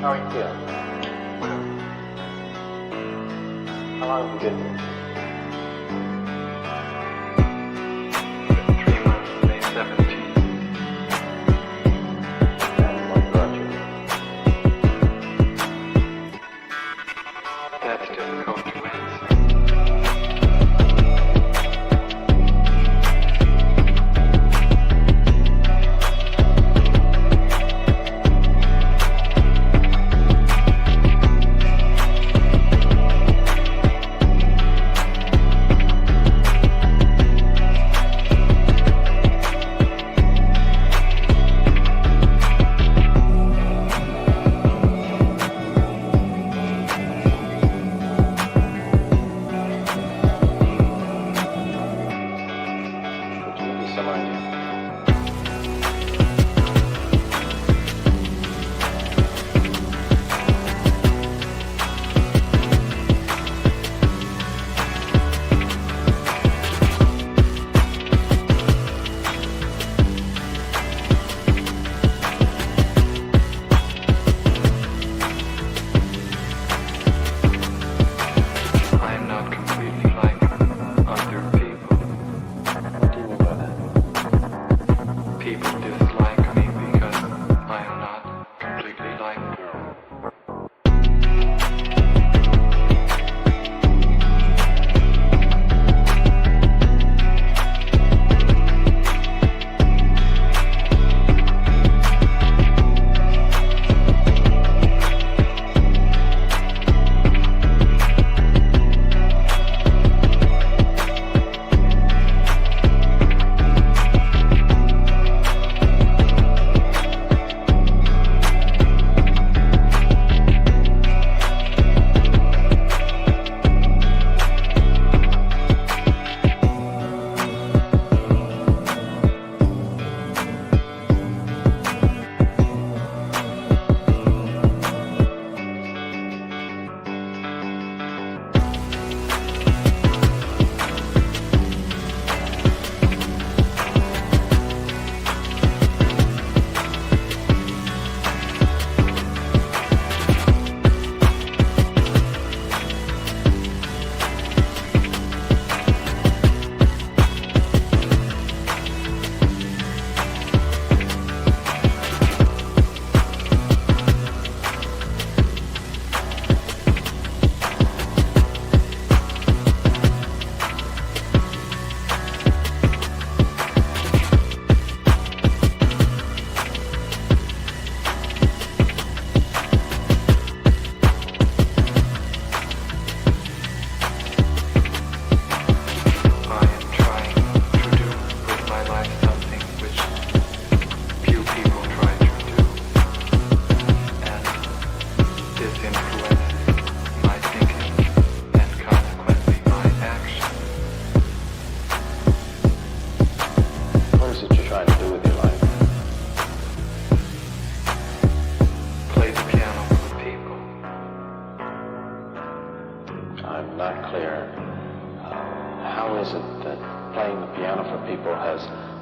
How are you feeling? How long have you been here? 3 months, May 17th. And what brought you? That's difficult to answer.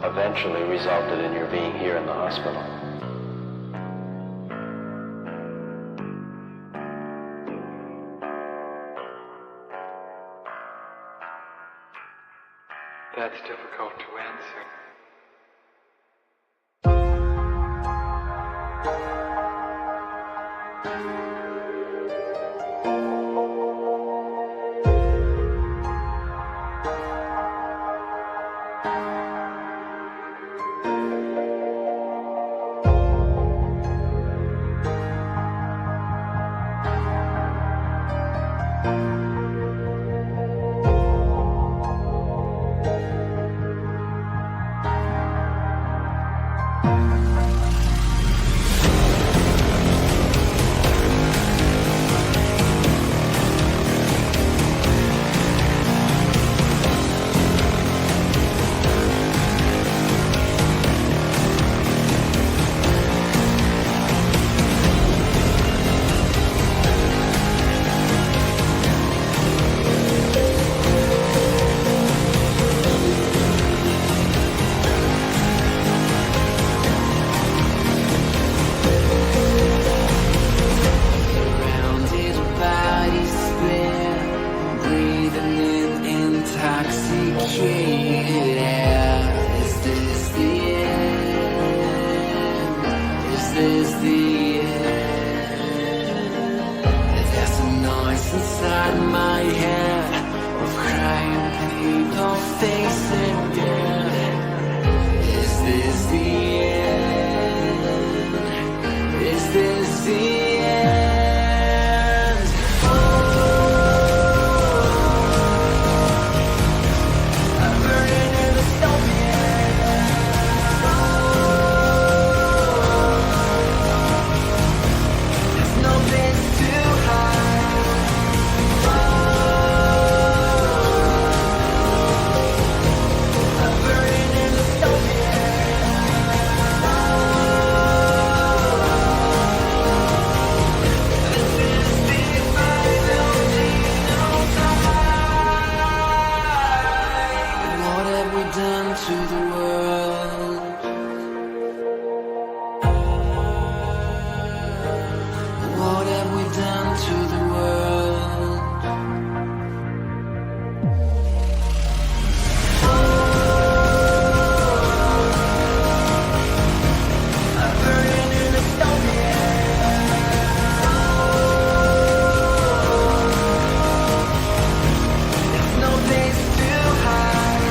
Eventually resulted in your being here in the hospital. That's difficult to answer. this the end? There's a noise inside my head of crying people facing death. Is this the end? Is this the end? I'm burning in the stone. There's no place to hide. I'm burning in the stone. This is the final time. What have we done to the world? What have we done to the world? I'm burning in the stone. There's no place to hide.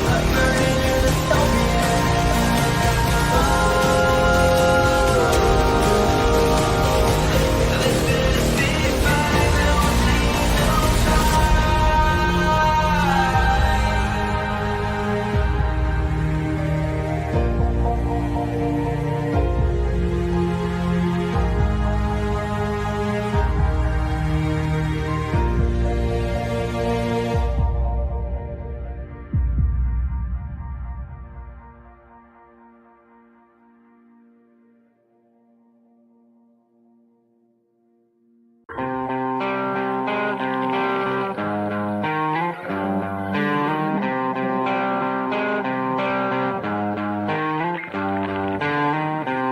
I'm burning in the stone. This is the final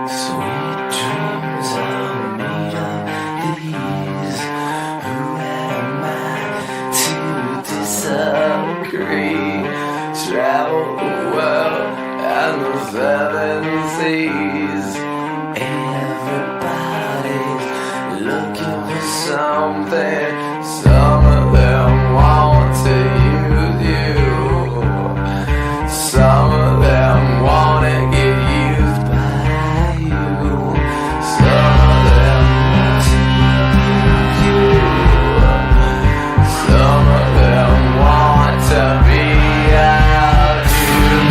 sweet dreams are made of these. Who am I to disagree? Travel the world and the seven seas. Everybody's looking for something. Some of them want to use you. Some of them want to get used by you. Some of them want to use you. Some of them want to be out you.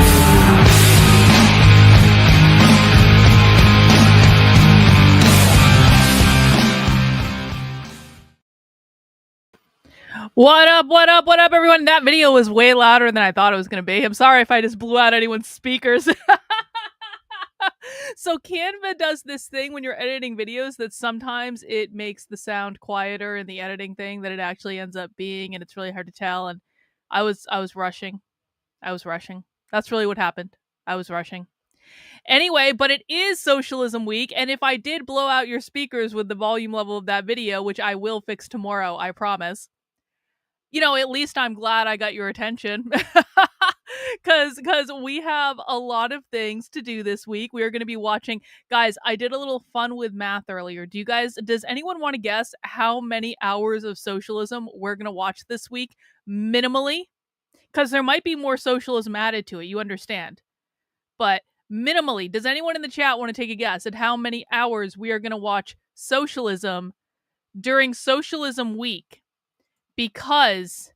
What up, everyone? That video was way louder than I thought it was going to be. I'm sorry if I just blew out anyone's speakers. So Canva does this thing when you're editing videos that sometimes it makes the sound quieter in the editing thing that it actually ends up being, and it's really hard to tell. And I was rushing. That's really what happened. I was rushing. Anyway, but it is Socialism Week, and if I did blow out your speakers with the volume level of that video, which I will fix tomorrow, I promise, you know, at least I'm glad I got your attention. Because we have a lot of things to do this week. We are going to be watching. Guys, I did a little fun with math earlier. Does anyone want to guess how many hours of socialism we're going to watch this week? Minimally? Because there might be more socialism added to it, you understand. But minimally, does anyone in the chat want to take a guess at how many hours we are going to watch socialism during Socialism Week? Because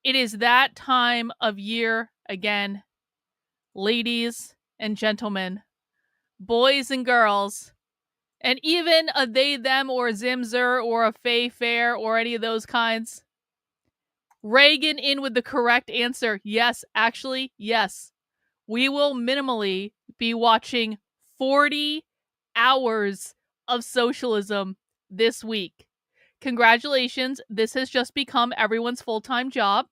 it is that time of year again, ladies and gentlemen, boys and girls, and even a they, them, or a zimzer, or a fay fair, or any of those kinds. Reagan in with the correct answer. Yes, actually, yes. We will minimally be watching 40 hours of socialism this week. Congratulations, this has just become everyone's full-time job.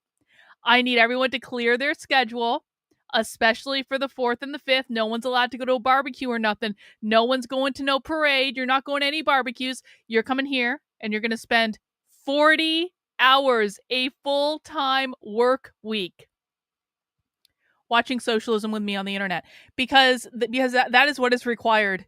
I need everyone to clear their schedule, especially for the 4th and the 5th. No one's allowed to go to a barbecue or nothing. No one's going to no parade. You're not going to any barbecues. You're coming here, and you're going to spend 40 hours, a full-time work week. watching socialism with me on the internet, because that is what is required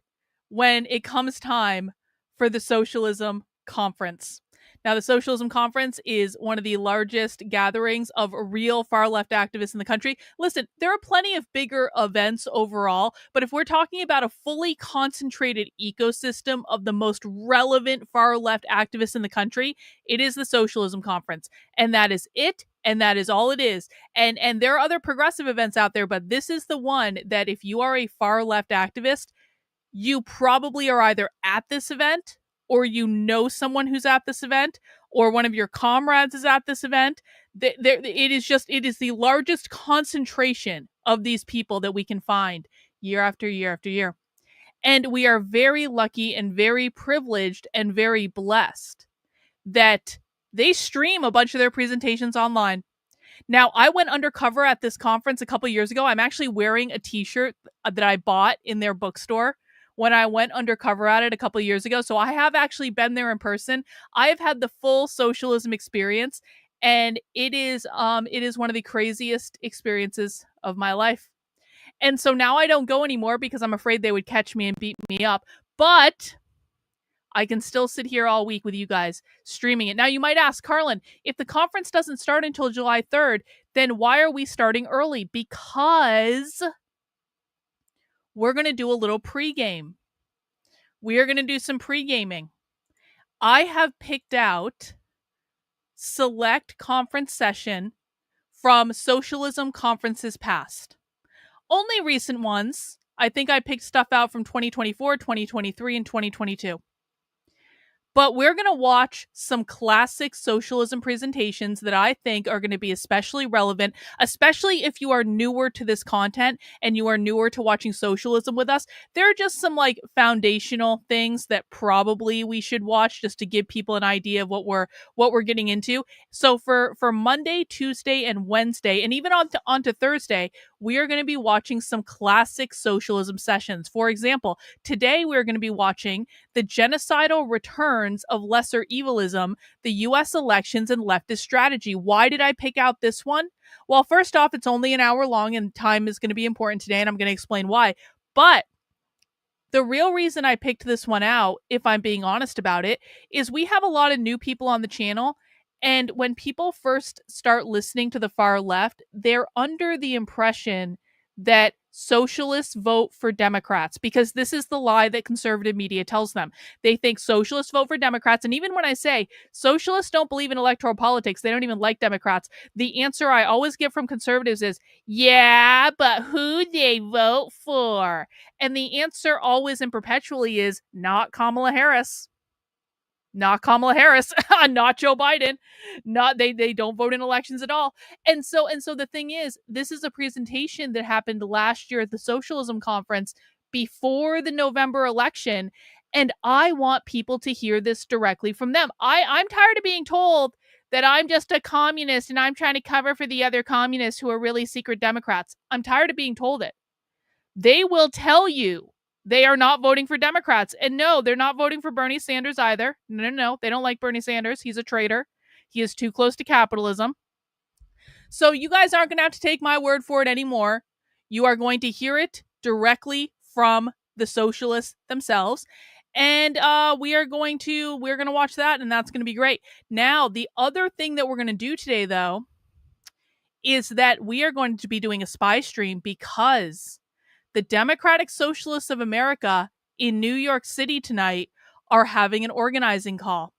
when it comes time for the Socialism Conference. Now, the Socialism Conference is one of the largest gatherings of real far-left activists in the country. Listen, there are plenty of bigger events overall, but if we're talking about a fully concentrated ecosystem of the most relevant far-left activists in the country, it is the Socialism Conference. And that is it, and that is all it is. And there are other progressive events out there, but this is the one that if you are a far-left activist, you probably are either at this event, or you know someone who's at this event, or one of your comrades is at this event. It is the largest concentration of these people that we can find year after year after year. And we are very lucky and very privileged and very blessed that they stream a bunch of their presentations online. Now, I went undercover at this conference a couple years ago. I'm actually wearing a t-shirt that I bought in their bookstore when I went undercover at it a couple years ago. So I have actually been there in person. I have had the full socialism experience, and it is one of the craziest experiences of my life. And so now I don't go anymore because I'm afraid they would catch me and beat me up. But I can still sit here all week with you guys streaming it. Now, you might ask, Karlyn, if the conference doesn't start until July 3rd, then why are we starting early? Because we're going to do a little pregame. We are going to do some pregaming. I have picked out select conference session from socialism conferences past. Only recent ones. I think I picked stuff out from 2024, 2023, and 2022. But we're going to watch some classic socialism presentations that I think are going to be especially relevant, especially if you are newer to this content and you are newer to watching socialism with us. There are just some like foundational things that probably we should watch just to give people an idea of what we're getting into. So for Monday, Tuesday, and Wednesday, and even onto Thursday, we are going to be watching some classic socialism sessions. For example, today we're going to be watching the genocidal returns of lesser evilism, the U.S. elections, and leftist strategy. Why did I pick out this one? Well, first off, it's only an hour long, and time is going to be important today, and I'm going to explain why. But the real reason I picked this one out, if I'm being honest about it, is we have a lot of new people on the channel, and when people first start listening to the far left, they're under the impression that socialists vote for Democrats, because this is the lie that conservative media tells them. They think socialists vote for Democrats, and even when I say socialists don't believe in electoral politics, they don't even like Democrats, the answer I always get from conservatives is, yeah, but who they vote for? And the answer always and perpetually is, not Kamala Harris. Not Kamala Harris, not Joe Biden, not they don't vote in elections at all. And so the thing is, this is a presentation that happened last year at the Socialism Conference before the November election, and I want people to hear this directly from them. I'm tired of being told that I'm just a communist and I'm trying to cover for the other communists who are really secret Democrats. I'm tired of being told it. They will tell you they are not voting for Democrats. And no, they're not voting for Bernie Sanders either. No. They don't like Bernie Sanders. He's a traitor. He is too close to capitalism. So you guys aren't going to have to take my word for it anymore. You are going to hear it directly from the socialists themselves. And we're going to watch that, and that's going to be great. Now, the other thing that we're going to do today, though, is that we are going to be doing a spy stream, because the Democratic Socialists of America in New York City tonight are having an organizing call.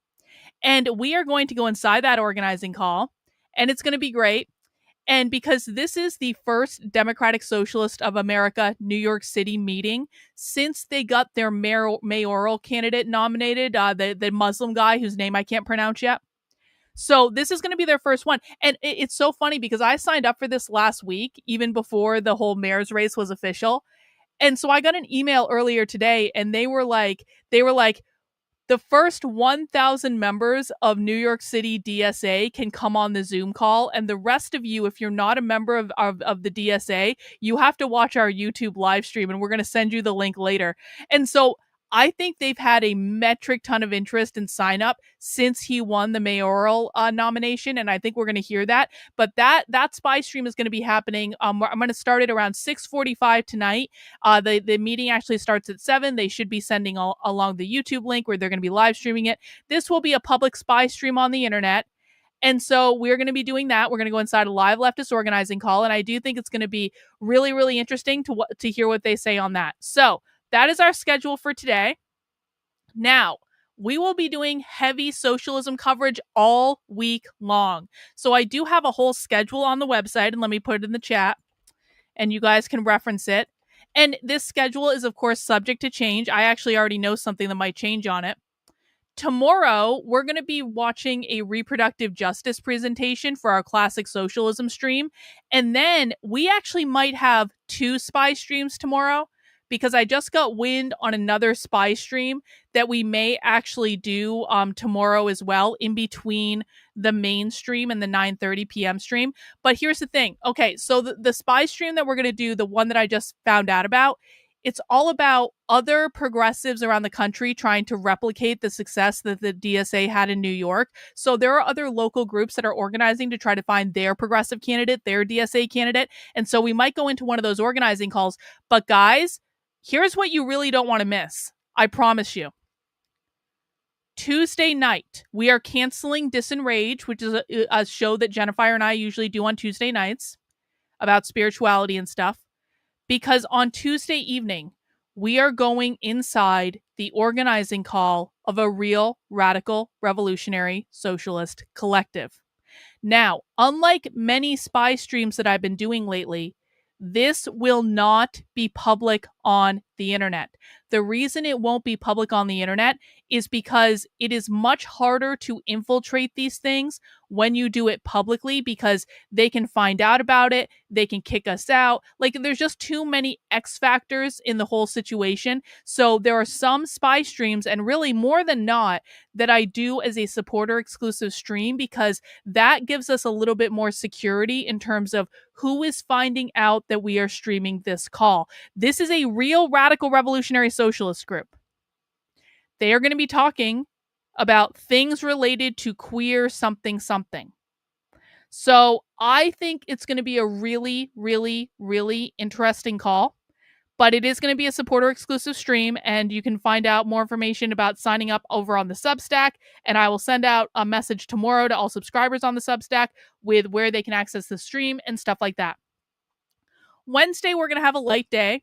And we are going to go inside that organizing call, and it's going to be great. And because this is the first Democratic Socialist of America New York City meeting since they got their mayoral candidate nominated, the Muslim guy whose name I can't pronounce yet. So this is going to be their first one. And it's so funny because I signed up for this last week, even before the whole mayor's race was official. And so I got an email earlier today, and they were like, the first 1,000 members of New York City DSA can come on the Zoom call. And the rest of you, if you're not a member of the DSA, you have to watch our YouTube live stream, and we're going to send you the link later. And so I think they've had a metric ton of interest and sign up since he won the mayoral nomination, and I think we're going to hear that. But that spy stream is going to be happening. I'm going to start it around 6:45 tonight. The meeting actually starts at 7. They should be sending along the YouTube link where they're going to be live streaming it. This will be a public spy stream on the internet. And so we're going to be doing that. We're going to go inside a live leftist organizing call. And I do think it's going to be really, really interesting to hear what they say on that. So that is our schedule for today. Now, we will be doing heavy socialism coverage all week long. So I do have a whole schedule on the website, and let me put it in the chat, and you guys can reference it. And this schedule is, of course, subject to change. I actually already know something that might change on it. Tomorrow, we're going to be watching a reproductive justice presentation for our classic socialism stream. And then we actually might have 2 spy streams tomorrow, because I just got wind on another spy stream that we may actually do tomorrow as well, in between the main stream and the 9:30 p.m. stream. But here's the thing. Okay, so the spy stream that we're going to do, the one that I just found out about, it's all about other progressives around the country trying to replicate the success that the DSA had in New York. So there are other local groups that are organizing to try to find their progressive candidate, their DSA candidate. And so we might go into one of those organizing calls. But guys, here's what you really don't want to miss. I promise you. Tuesday night, we are canceling Disenrage, which is a show that Jennifer and I usually do on Tuesday nights about spirituality and stuff. Because on Tuesday evening, we are going inside the organizing call of a real radical revolutionary socialist collective. Now, unlike many spy streams that I've been doing lately, this will not be public on the internet. The reason it won't be public on the internet is because it is much harder to infiltrate these things when you do it publicly, because they can find out about it, they can kick us out. Like, there's just too many X factors in the whole situation. So there are some spy streams, and really more than not, that I do as a supporter exclusive stream, because that gives us a little bit more security in terms of who is finding out that we are streaming this call. This is a real radical revolutionary socialist group. They are going to be talking about things related to queer something something. So I think it's going to be a really, really, really interesting call. But it is going to be a supporter exclusive stream, and you can find out more information about signing up over on the Substack. And I will send out a message tomorrow to all subscribers on the Substack with where they can access the stream and stuff like that. Wednesday, we're going to have a light day.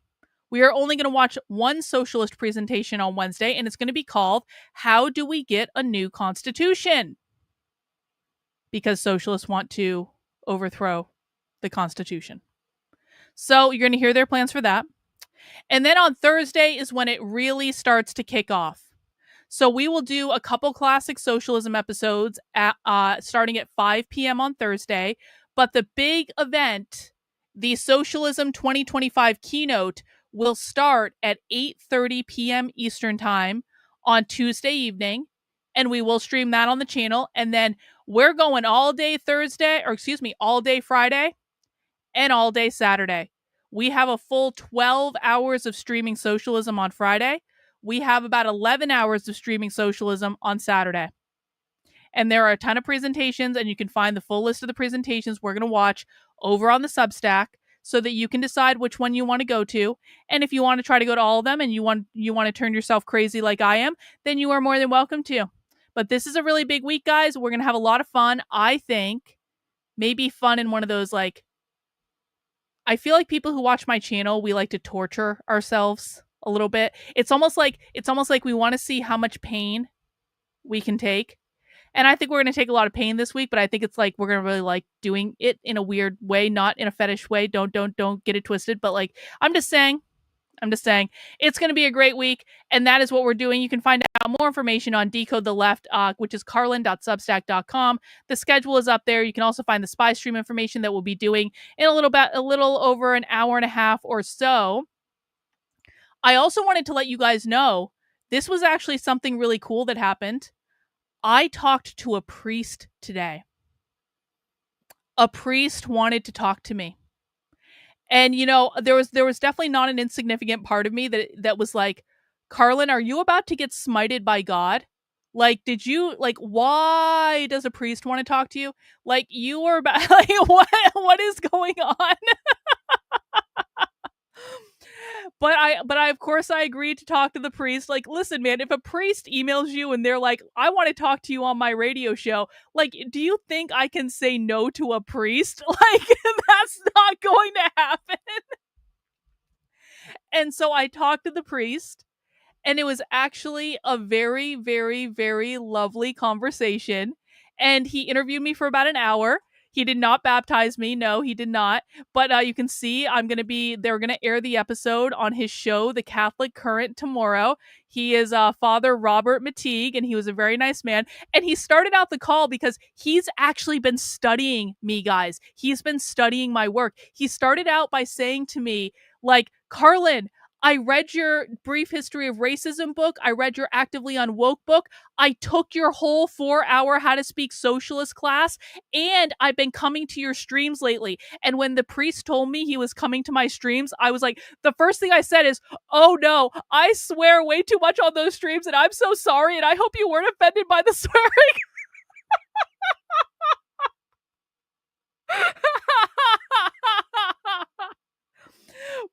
We are only going to watch one socialist presentation on Wednesday, and it's going to be called How Do We Get a New Constitution? Because socialists want to overthrow the Constitution. So you're going to hear their plans for that. And then on Thursday is when it really starts to kick off. So we will do a couple classic socialism episodes starting at 5 p.m. on Thursday. But the big event, the Socialism 2025 keynote, will start at 8:30 p.m. Eastern Time on Tuesday evening. And we will stream that on the channel. And then we're going all day all day Friday and all day Saturday. We have a full 12 hours of streaming socialism on Friday. We have about 11 hours of streaming socialism on Saturday. And there are a ton of presentations, and you can find the full list of the presentations we're going to watch over on the Substack so that you can decide which one you want to go to. And if you want to try to go to all of them and you want to turn yourself crazy like I am, then you are more than welcome to. But this is a really big week, guys. We're going to have a lot of fun. I think maybe fun in one of those, like, I feel like people who watch my channel, we like to torture ourselves a little bit. It's almost like we want to see how much pain we can take. And I think we're going to take a lot of pain this week, but I think it's like we're going to really like doing it in a weird way, not in a fetish way. Don't get it twisted. But like, I'm just saying, it's going to be a great week, and that is what we're doing. You can find out more information on Decode the Left, which is karlyn.substack.com. The schedule is up there. You can also find the spy stream information that we'll be doing in a little over an hour and a half or so. I also wanted to let you guys know, this was actually something really cool that happened. I talked to a priest today. A priest wanted to talk to me. And, you know, there was definitely not an insignificant part of me that was like, Karlyn, are you about to get smited by God? Like, did you, like, why does a priest want to talk to you? Like, you are about, like, what is going on? But I of course I agreed to talk to the priest. Like, listen, man, if a priest emails you and they're like, I want to talk to you on my radio show, like, do you think I can say no to a priest? Like, that's not going to happen. And so I talked to the priest, and it was actually a very, very, very lovely conversation. And he interviewed me for about an hour. He did not baptize me. No, he did not. But you can see they're going to air the episode on his show, The Catholic Current, tomorrow. He is Father Robert Matig, and he was a very nice man. And he started out the call because he's actually been studying me, guys. He's been studying my work. He started out by saying to me, like, Karlyn, I read your Brief History of Racism book. I read your Actively Unwoke book. I took your whole 4-hour How to Speak Socialist class, and I've been coming to your streams lately. And when the priest told me he was coming to my streams, I was like, the first thing I said is, oh no, I swear way too much on those streams, and I'm so sorry, and I hope you weren't offended by the swearing.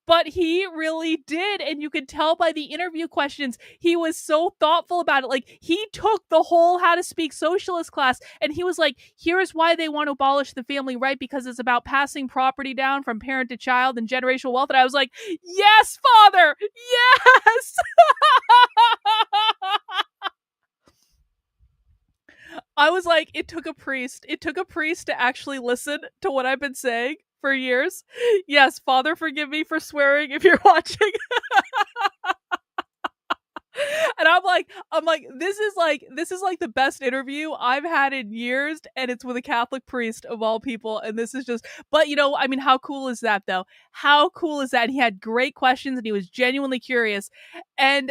But he really did, and you could tell by the interview questions, he was so thoughtful about it. Like, he took the whole How to Speak Socialist class, and he was like, here's why they want to abolish the family right, because it's about passing property down from parent to child and generational wealth. And I was like, yes, Father, yes. I was like, it took a priest to actually listen to what I've been saying for years. Yes, Father, forgive me for swearing if you're watching. And I'm like, this is like the best interview I've had in years, and it's with a Catholic priest of all people. And this is just, but I mean, how cool is that though? How cool is that? He had great questions, and he was genuinely curious. And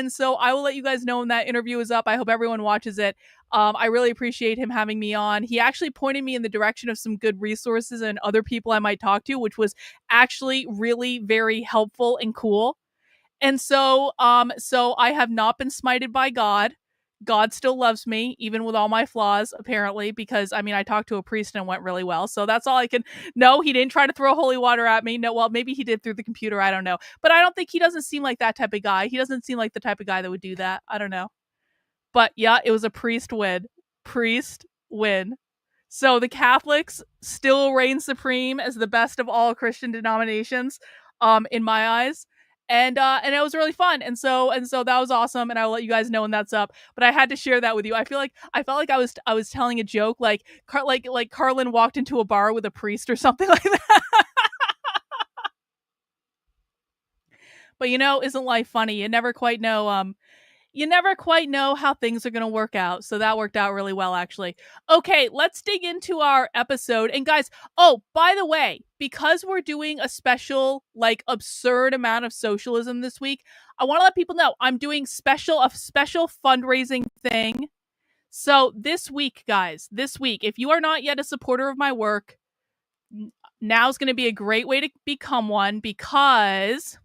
so I will let you guys know when that interview is up. I hope everyone watches it. I really appreciate him having me on. He actually pointed me in the direction of some good resources and other people I might talk to, which was actually really very helpful and cool. And so I have not been smited by God. God still loves me, even with all my flaws, apparently, because, I mean, I talked to a priest and it went really well. So that's all I can. No, he didn't try to throw holy water at me. No, well, maybe he did through the computer. I don't know. But I don't think he doesn't seem like that type of guy. He doesn't seem like the type of guy that would do that. I don't know. But yeah, it was a priest win. Priest win. So the Catholics still reign supreme as the best of all Christian denominations, in my eyes. And it was really fun. And so that was awesome. And I'll let you guys know when that's up. But I had to share that with you. I felt like I was telling a joke, like Karlyn walked into a bar with a priest or something like that. But isn't life funny? You never quite know how things are going to work out. So that worked out really well, actually. Okay, let's dig into our episode. And guys, oh, by the way, because we're doing a special, like, absurd amount of socialism this week, I want to let people know I'm doing a special fundraising thing. So this week, guys, if you are not yet a supporter of my work, now's going to be a great way to become one, because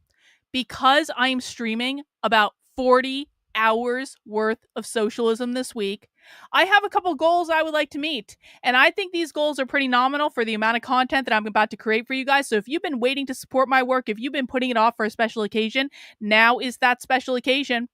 I'm streaming about 40 hours worth of socialism this week. I have a couple goals I would like to meet, and I think these goals are pretty nominal for the amount of content that I'm about to create for you guys. So if you've been waiting to support my work, if you've been putting it off for a special occasion, now is that special occasion.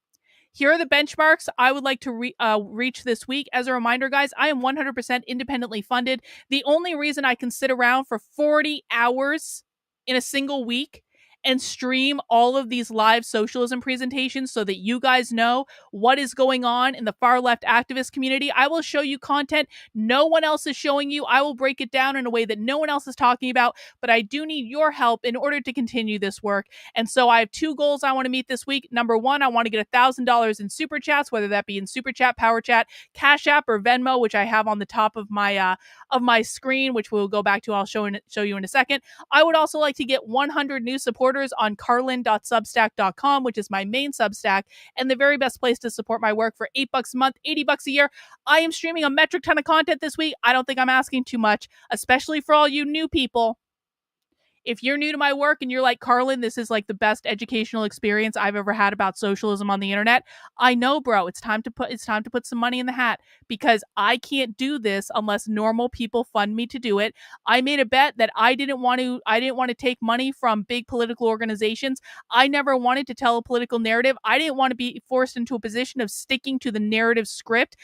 Here are the benchmarks I would like to reach this week. As a reminder, guys, I am 100% independently funded. The only reason I can sit around for 40 hours in a single week and stream all of these live socialism presentations so that you guys know what is going on in the far left activist community. I will show you content no one else is showing you. I will break it down in a way that no one else is talking about, but I do need your help in order to continue this work. And so I have two goals I want to meet this week. Number one, I want to get $1,000 in super chats, whether that be in super chat, power chat, Cash App, or Venmo, which I have on the top of my screen, which we'll go back to. I'll show you in a second. I would also like to get 100 new supporters on karlyn.substack.com, which is my main Substack and the very best place to support my work for $8 a month, $80 a year. I am streaming a metric ton of content this week. I don't think I'm asking too much, especially for all you new people. If you're new to my work and you're like, Karlyn, this is like the best educational experience I've ever had about socialism on the internet, I know, bro, it's time to put some money in the hat, because I can't do this unless normal people fund me to do it. I made a bet that I didn't want to take money from big political organizations. I never wanted to tell a political narrative. I didn't want to be forced into a position of sticking to the narrative script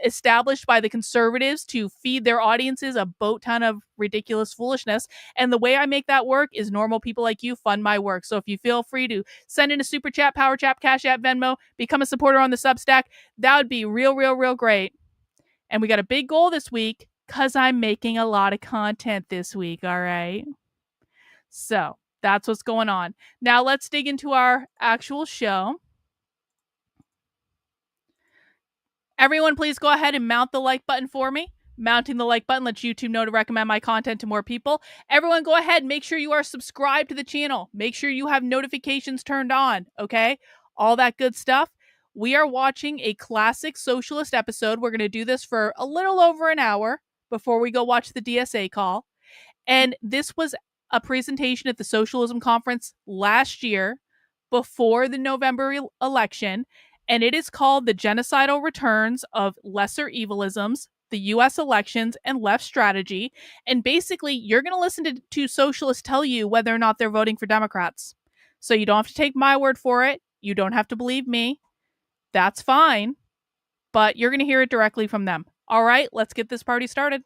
established by the conservatives to feed their audiences a boat ton of ridiculous foolishness. And the way I make that work is normal people like you fund my work. So if you feel free to send in a super chat, power chat, cash app, Venmo, become a supporter on the Substack, that would be real great. And we got a big goal this week because I'm making a lot of content this week. All right. So that's what's going on. Now let's dig into our actual show. Everyone, please go ahead and mount the like button for me. Mounting the like button lets YouTube know to recommend my content to more people. Everyone, go ahead and make sure you are subscribed to the channel. Make sure you have notifications turned on, okay? All that good stuff. We are watching a classic socialist episode. We're going to do this for a little over an hour before we go watch the DSA call. And this was a presentation at the Socialism Conference last year before the November election. And it is called The Genocidal Returns of Lesser Evilisms, the U.S. Elections, and Left Strategy. And basically, you're going to listen to socialists tell you whether or not they're voting for Democrats. So you don't have to take my word for it. You don't have to believe me. That's fine. But you're going to hear it directly from them. All right, let's get this party started.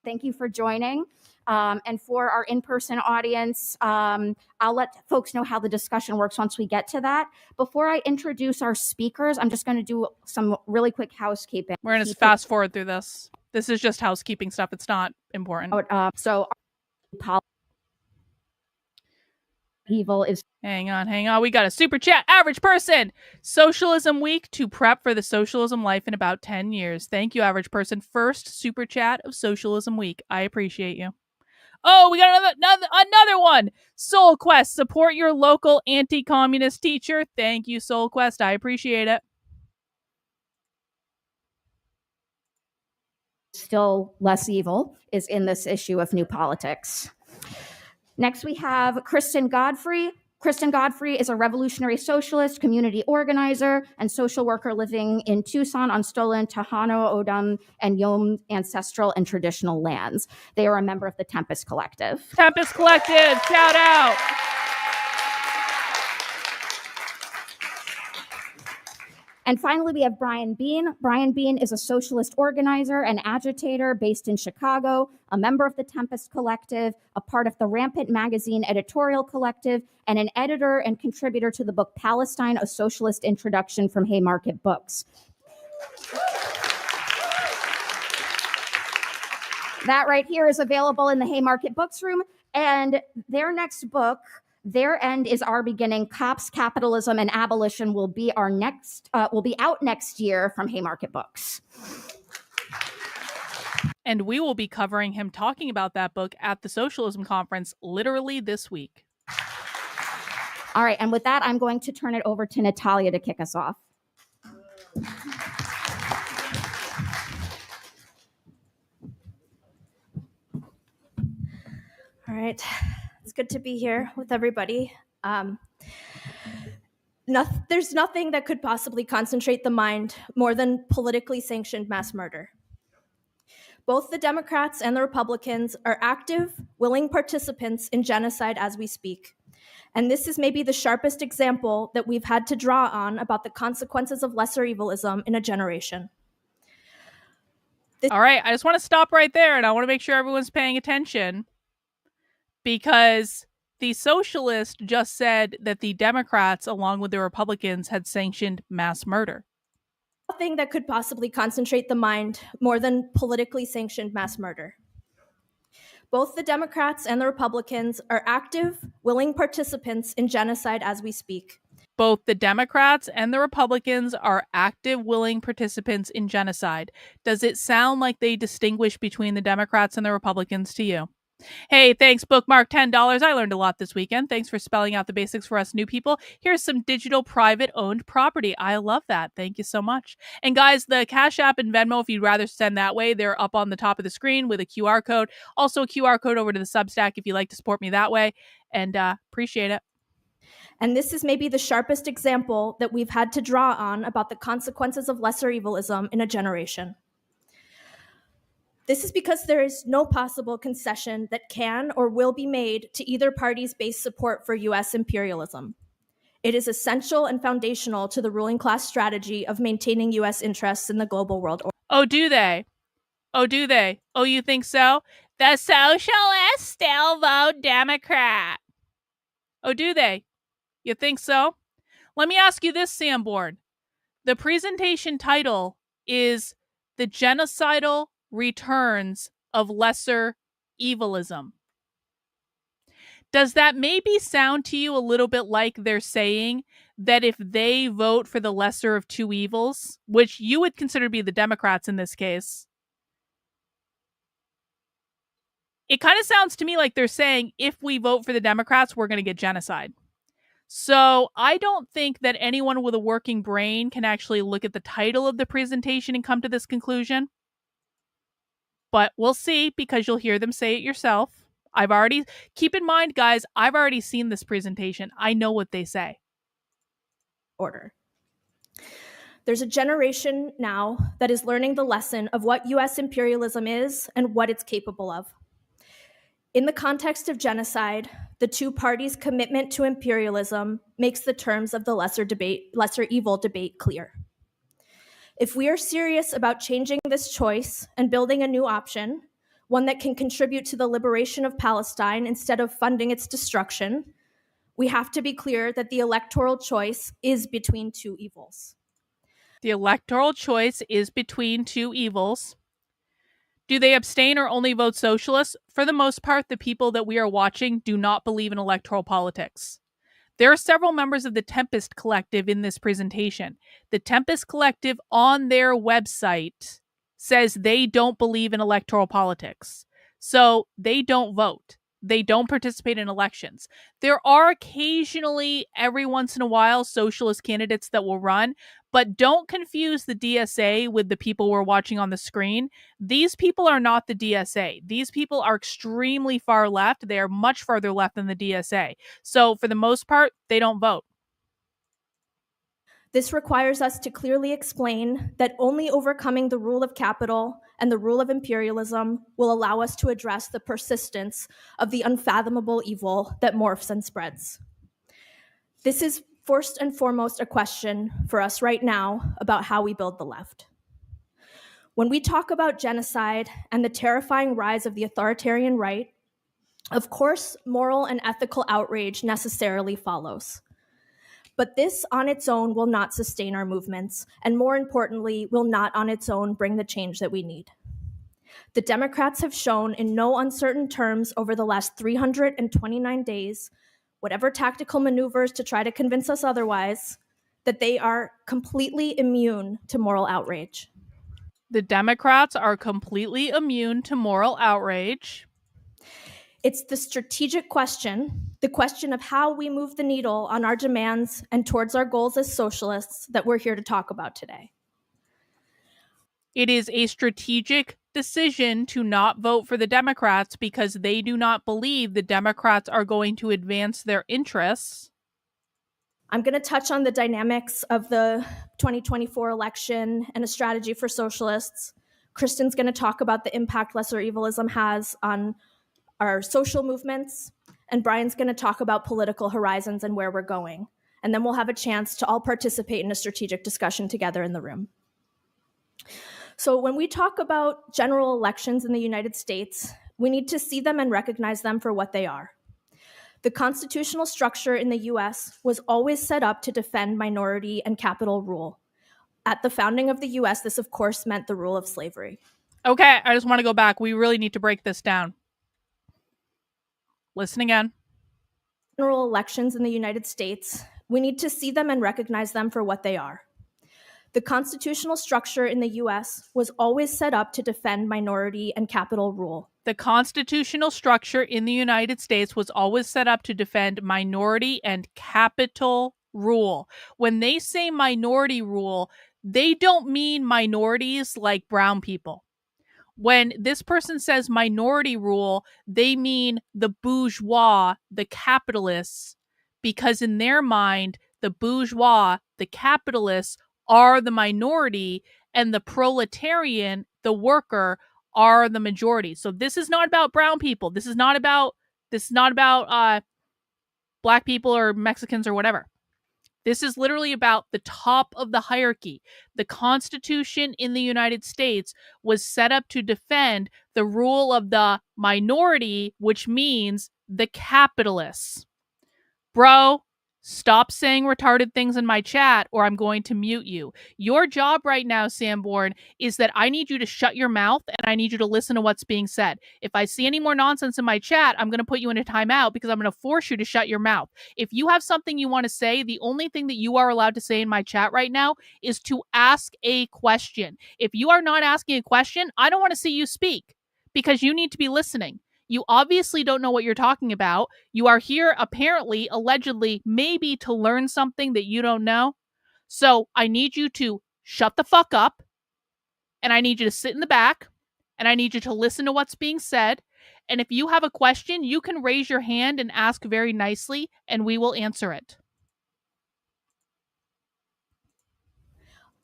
Thank you for joining. And for our in-person audience, I'll let folks know how the discussion works once we get to that. Before I introduce our speakers, I'm just going to do some really quick housekeeping. We're going to fast forward through this. This is just housekeeping stuff. It's not important. Evil is... Hang on. We got a super chat. Average person. Socialism week to prep for the socialism life in about 10 years. Thank you, average person. First super chat of socialism week. I appreciate you. Oh, we got another one. Soul Quest, support your local anti-communist teacher. Thank you, Soul Quest. I appreciate it. Still less evil is in this issue of New Politics. Next, we have Kristen Godfrey. Kristen Godfrey is a revolutionary socialist, community organizer, and social worker living in Tucson on stolen Tohono O'odham and Yom ancestral and traditional lands. They are a member of the Tempest Collective. Tempest Collective, shout out. And finally, we have Brian Bean. Brian Bean is a socialist organizer and agitator based in Chicago, a member of the Tempest Collective, a part of the Rampant Magazine editorial collective, and an editor and contributor to the book Palestine, A Socialist Introduction from Haymarket Books. That right here is available in the Haymarket Books room. And their next book, Their End is Our Beginning, Cops, Capitalism, and Abolition will be out next year from Haymarket Books. And we will be covering him talking about that book at the Socialism Conference literally this week. All right, and with that, I'm going to turn it over to Natalia to kick us off. All right. It's good to be here with everybody. There's nothing that could possibly concentrate the mind more than politically sanctioned mass murder. Both the Democrats and the Republicans are active, willing participants in genocide as we speak. And this is maybe the sharpest example that we've had to draw on about the consequences of lesser evilism in a generation. All right, I just want to stop right there, and I want to make sure everyone's paying attention, because the Socialists just said that the Democrats, along with the Republicans, had sanctioned mass murder. Nothing that could possibly concentrate the mind more than politically sanctioned mass murder. Both the Democrats and the Republicans are active, willing participants in genocide as we speak. Both the Democrats and the Republicans are active, willing participants in genocide. Does it sound like they distinguish between the Democrats and the Republicans to you? Hey, thanks, bookmark $10. I learned a lot this weekend. Thanks for spelling out the basics for us new people. Here's some digital private owned property. I love that. Thank you so much. And guys, the Cash App and Venmo, if you'd rather send that way, they're up on the top of the screen with a QR code. Also a QR code over to the Substack if you'd like to support me that way. And appreciate it. And this is maybe the sharpest example that we've had to draw on about the consequences of lesser evilism in a generation. This is because there is no possible concession that can or will be made to either party's base support for US imperialism. It is essential and foundational to the ruling class strategy of maintaining US interests in the global world order. Oh, do they? Oh, do they? Oh, you think so? The socialists still vote Democrat. Oh, do they? You think so? Let me ask you this, Sanborn. The presentation title is The Genocidal Returns of Lesser Evilism. Does that maybe sound to you a little bit like they're saying that if they vote for the lesser of two evils, which you would consider to be the Democrats in this case, it kind of sounds to me like they're saying if we vote for the Democrats, we're going to get genocide. So I don't think that anyone with a working brain can actually look at the title of the presentation and come to this conclusion. But we'll see, because you'll hear them say it yourself. Keep in mind, guys, I've already seen this presentation. I know what they say. Order. There's a generation now that is learning the lesson of what US imperialism is and what it's capable of. In the context of genocide, the two parties' commitment to imperialism makes the terms of the lesser evil debate clear. If we are serious about changing this choice and building a new option, one that can contribute to the liberation of Palestine instead of funding its destruction, we have to be clear that the electoral choice is between two evils. The electoral choice is between two evils. Do they abstain or only vote socialist? For the most part, the people that we are watching do not believe in electoral politics. There are several members of the Tempest Collective in this presentation. The Tempest Collective on their website says they don't believe in electoral politics. So they don't vote. They don't participate in elections. There are occasionally, every once in a while, socialist candidates that will run, but don't confuse the DSA with the people we're watching on the screen. These people are not the DSA. These people are extremely far left. They are much farther left than the DSA. So for the most part, they don't vote. This requires us to clearly explain that only overcoming the rule of capital and the rule of imperialism will allow us to address the persistence of the unfathomable evil that morphs and spreads. This is first and foremost a question for us right now about how we build the left. When we talk about genocide and the terrifying rise of the authoritarian right, of course, moral and ethical outrage necessarily follows. But this on its own will not sustain our movements, and more importantly, will not on its own bring the change that we need. The Democrats have shown in no uncertain terms over the last 329 days, whatever tactical maneuvers to try to convince us otherwise, that they are completely immune to moral outrage. The Democrats are completely immune to moral outrage. It's the strategic question, the question of how we move the needle on our demands and towards our goals as socialists, that we're here to talk about today. It is a strategic decision to not vote for the Democrats because they do not believe the Democrats are going to advance their interests. I'm going to touch on the dynamics of the 2024 election and a strategy for socialists. Kristen's going to talk about the impact lesser evilism has on our social movements, and Brian's going to talk about political horizons and where we're going. And then we'll have a chance to all participate in a strategic discussion together in the room. So when we talk about general elections in the United States, we need to see them and recognize them for what they are. The constitutional structure in the US was always set up to defend minority and capital rule. At the founding of the US, this of course meant the rule of slavery. Okay, I just want to go back. We really need to break this down. Listen again. General elections in the United States, we need to see them and recognize them for what they are. The constitutional structure in the US was always set up to defend minority and capital rule. The constitutional structure in the United States was always set up to defend minority and capital rule. When they say minority rule, they don't mean minorities like brown people. When this person says minority rule, they mean the bourgeois, the capitalists, because in their mind, the bourgeois, the capitalists, are the minority, and the proletarian, the worker, are the majority. So this is not about brown people. This is not about black people or Mexicans or whatever. This is literally about the top of the hierarchy. The Constitution in the United States was set up to defend the rule of the minority, which means the capitalists. Bro, stop saying retarded things in my chat or I'm going to mute you. Your job right now, Sanborn, is that I need you to shut your mouth and I need you to listen to what's being said. If I see any more nonsense in my chat, I'm going to put you in a timeout because I'm going to force you to shut your mouth. If you have something you want to say, the only thing that you are allowed to say in my chat right now is to ask a question. If you are not asking a question, I don't want to see you speak because you need to be listening. You obviously don't know what you're talking about. You are here, apparently, allegedly, maybe to learn something that you don't know. So I need you to shut the fuck up, and I need you to sit in the back, and I need you to listen to what's being said. And if you have a question, you can raise your hand and ask very nicely, and we will answer it.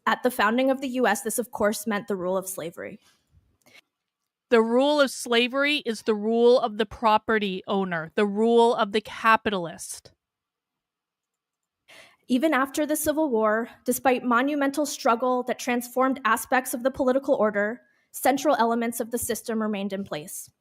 At the founding of the US, this of course meant the rule of slavery. The rule of slavery is the rule of the property owner, the rule of the capitalist. Even after the Civil War, despite monumental struggle that transformed aspects of the political order, central elements of the system remained in place.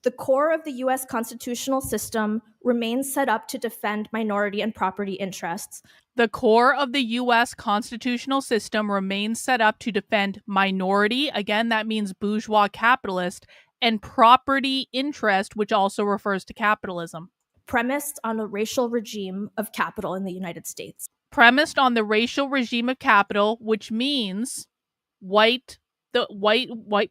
The core of the US constitutional system remains set up to defend minority and property interests. The core of the U.S. constitutional system remains set up to defend minority, again, that means bourgeois capitalist, and property interest, which also refers to capitalism. Premised on a racial regime of capital in the United States. Premised on the racial regime of capital, which means white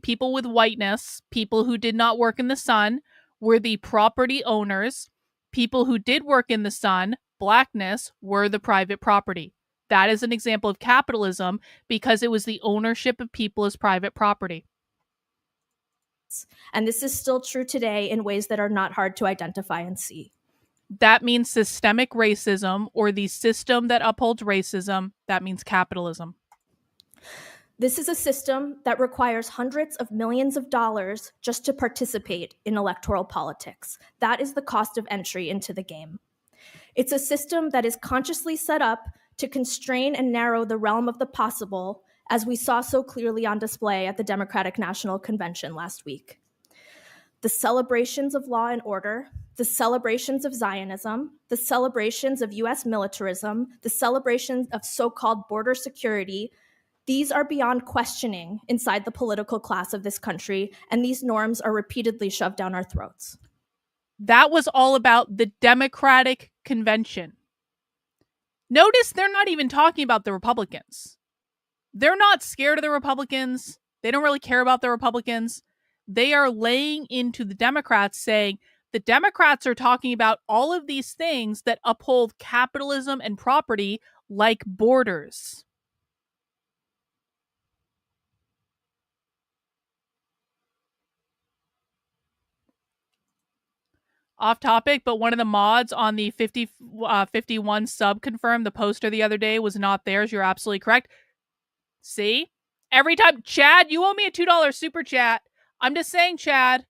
people with whiteness, people who did not work in the sun, were the property owners. People who did work in the sun, blackness, were the private property. That is an example of capitalism because it was the ownership of people as private property. And this is still true today in ways that are not hard to identify and see. That means systemic racism, or the system that upholds racism. That means capitalism. This is a system that requires hundreds of millions of dollars just to participate in electoral politics. That is the cost of entry into the game. It's a system that is consciously set up to constrain and narrow the realm of the possible, as we saw so clearly on display at the Democratic National Convention last week. The celebrations of law and order, the celebrations of Zionism, the celebrations of US militarism, the celebrations of so-called border security, these are beyond questioning inside the political class of this country, and these norms are repeatedly shoved down our throats. That was all about the Democratic Convention. Notice they're not even talking about the Republicans. They're not scared of the Republicans. They don't really care about the Republicans. They are laying into the Democrats, saying the Democrats are talking about all of these things that uphold capitalism and property, like borders. Off topic, but one of the mods on the 51 sub confirmed the poster the other day was not theirs. You're absolutely correct. See? Every time, Chad, you owe me a $2 super chat. I'm just saying, Chad,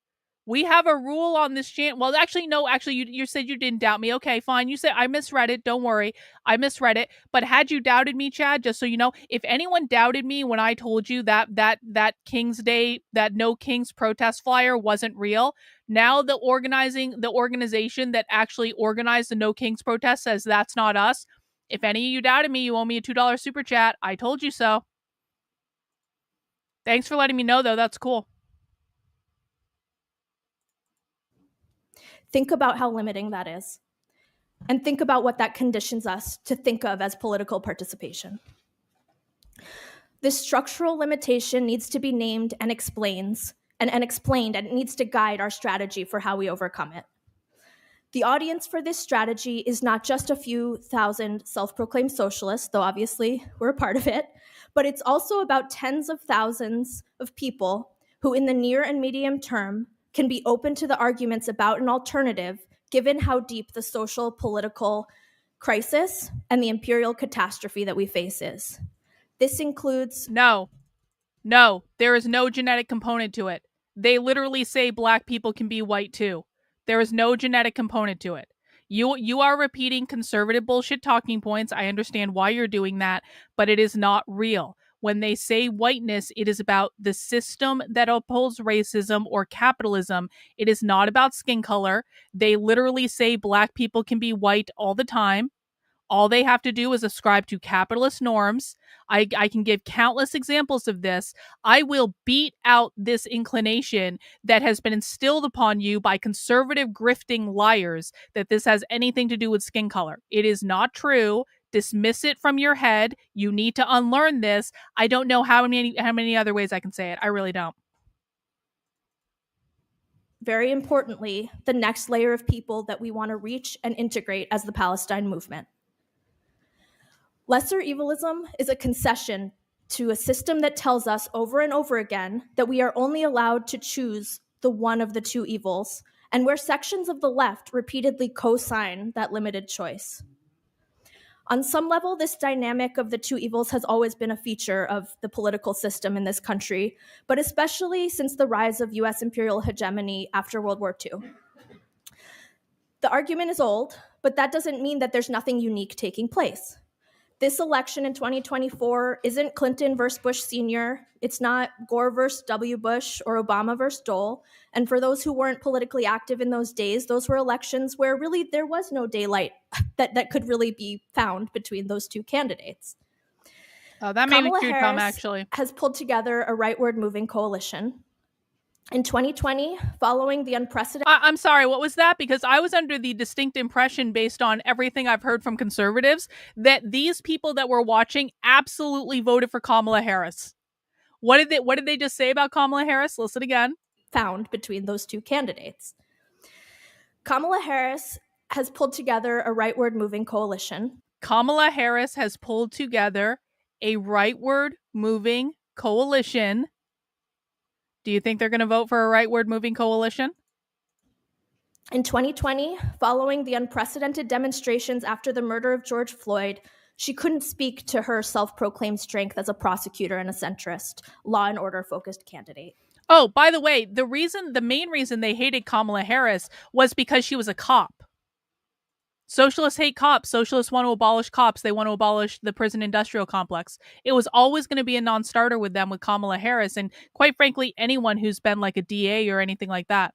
we have a rule on this channel. Well, actually, no, you said you didn't doubt me. Okay, fine. You said I misread it. Don't worry. I misread it. But had you doubted me, Chad, just so you know, if anyone doubted me when I told you that King's Day, that No Kings protest flyer wasn't real, now the organization that actually organized the No Kings protest says that's not us. If any of you doubted me, you owe me a $2 super chat. I told you so. Thanks for letting me know, though. That's cool. Think about how limiting that is. And think about what that conditions us to think of as political participation. This structural limitation needs to be named and explained and explained, and it needs to guide our strategy for how we overcome it. The audience for this strategy is not just a few thousand self-proclaimed socialists, though obviously we're a part of it, but it's also about tens of thousands of people who in the near and medium term can be open to the arguments about an alternative, given how deep the social political crisis and the imperial catastrophe that we face is. This includes... No, there is no genetic component to it. They literally say black people can be white too. There is no genetic component to it. You are repeating conservative bullshit talking points. I understand why you're doing that, but it is not real. When they say whiteness, it is about the system that upholds racism or capitalism. It is not about skin color. They literally say black people can be white all the time. All they have to do is ascribe to capitalist norms. I can give countless examples of this. I will beat out this inclination that has been instilled upon you by conservative grifting liars that this has anything to do with skin color. It is not true. Dismiss it from your head. You need to unlearn this. I don't know how many other ways I can say it. I really don't. Very importantly, the next layer of people that we want to reach and integrate as the Palestine movement. Lesser evilism is a concession to a system that tells us over and over again that we are only allowed to choose the one of the two evils, and where sections of the left repeatedly co-sign that limited choice. On some level, this dynamic of the two evils has always been a feature of the political system in this country, but especially since the rise of US imperial hegemony after World War II. The argument is old, but that doesn't mean that there's nothing unique taking place. This election in 2024 isn't Clinton versus Bush Sr., it's not Gore versus W. Bush or Obama versus Dole. And for those who weren't politically active in those days, those were elections where really there was no daylight that could really be found between those two candidates. Oh, that made Kamala it cute, Harris Tom, actually. has pulled together a rightward moving coalition. In 2020, following the unprecedented... I'm sorry, what was that? Because I was under the distinct impression, based on everything I've heard from conservatives, that these people that were watching absolutely voted for Kamala Harris. What did they just say about Kamala Harris? Listen again. Found between those two candidates. Kamala Harris has pulled together a rightward moving coalition. Kamala Harris has pulled together a rightward moving coalition. Do you think they're going to vote for a rightward moving coalition? In 2020, following the unprecedented demonstrations after the murder of George Floyd, she couldn't speak to her self-proclaimed strength as a prosecutor and a centrist, law and order-focused candidate. Oh, by the way, the main reason they hated Kamala Harris was because she was a cop. Socialists hate cops. Socialists want to abolish cops. They want to abolish the prison industrial complex. It was always going to be a non-starter with them with Kamala Harris, and quite frankly, anyone who's been like a DA or anything like that.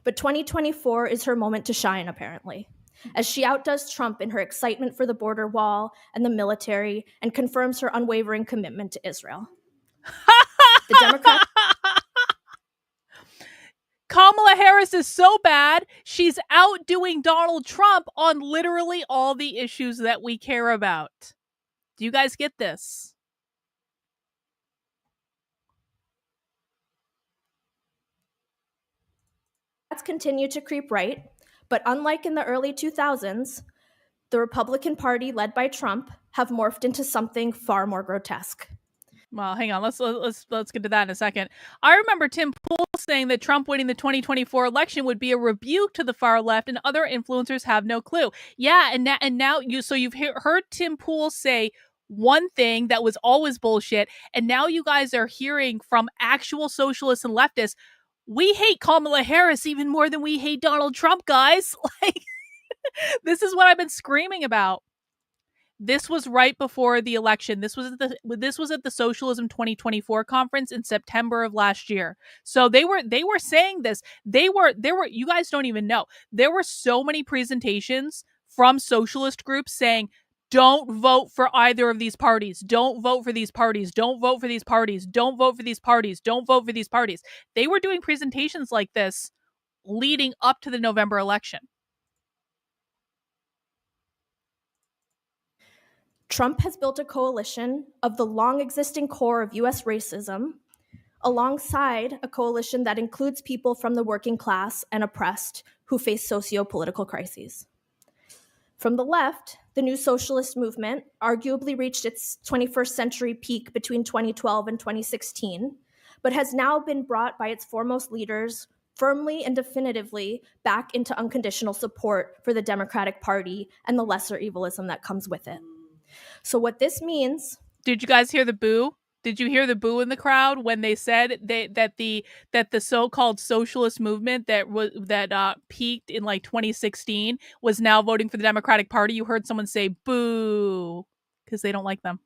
But 2024 is her moment to shine, apparently, as she outdoes Trump in her excitement for the border wall and the military and confirms her unwavering commitment to Israel. The Democrats... Kamala Harris is so bad, she's outdoing Donald Trump on literally all the issues that we care about. Do you guys get this? Continue to creep right, but unlike in the early 2000s, the Republican Party, led by Trump, have morphed into something far more grotesque. Well, hang on. Let's get to that in a second. I remember Tim Pool saying that Trump winning the 2024 election would be a rebuke to the far left, and other influencers have no clue. Yeah, and now you've heard Tim Pool say one thing that was always bullshit, and now you guys are hearing from actual socialists and leftists. We hate Kamala Harris even more than we hate Donald Trump, guys. Like, this is what I've been screaming about. This was right before the election. This was at the Socialism 2024 conference in September of last year. So they were saying this. There were you guys don't even know. There were so many presentations from socialist groups saying, don't vote for either of these parties. Don't vote for these parties. Don't vote for these parties. Don't vote for these parties. Don't vote for these parties. They were doing presentations like this leading up to the November election. Trump has built a coalition of the long-existing core of U.S. racism alongside a coalition that includes people from the working class and oppressed who face socio-political crises. From the left, the new socialist movement arguably reached its 21st century peak between 2012 and 2016, but has now been brought by its foremost leaders firmly and definitively back into unconditional support for the Democratic Party and the lesser evilism that comes with it. So what this means... Did you guys hear the boo? Did you hear the boo in the crowd when they said that the so-called socialist movement that peaked in like 2016 was now voting for the Democratic Party? You heard someone say boo because they don't like them.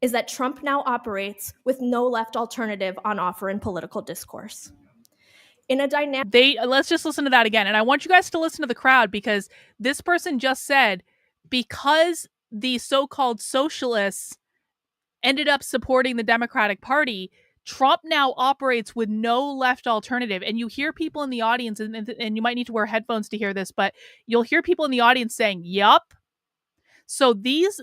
Is that Trump now operates with no left alternative on offer in political discourse. In a dynamic... Let's just listen to that again. And I want you guys to listen to the crowd because this person just said because the so-called socialists ended up supporting the Democratic Party, Trump now operates with no left alternative. And you hear people in the audience, and you might need to wear headphones to hear this, but you'll hear people in the audience saying, yup. So these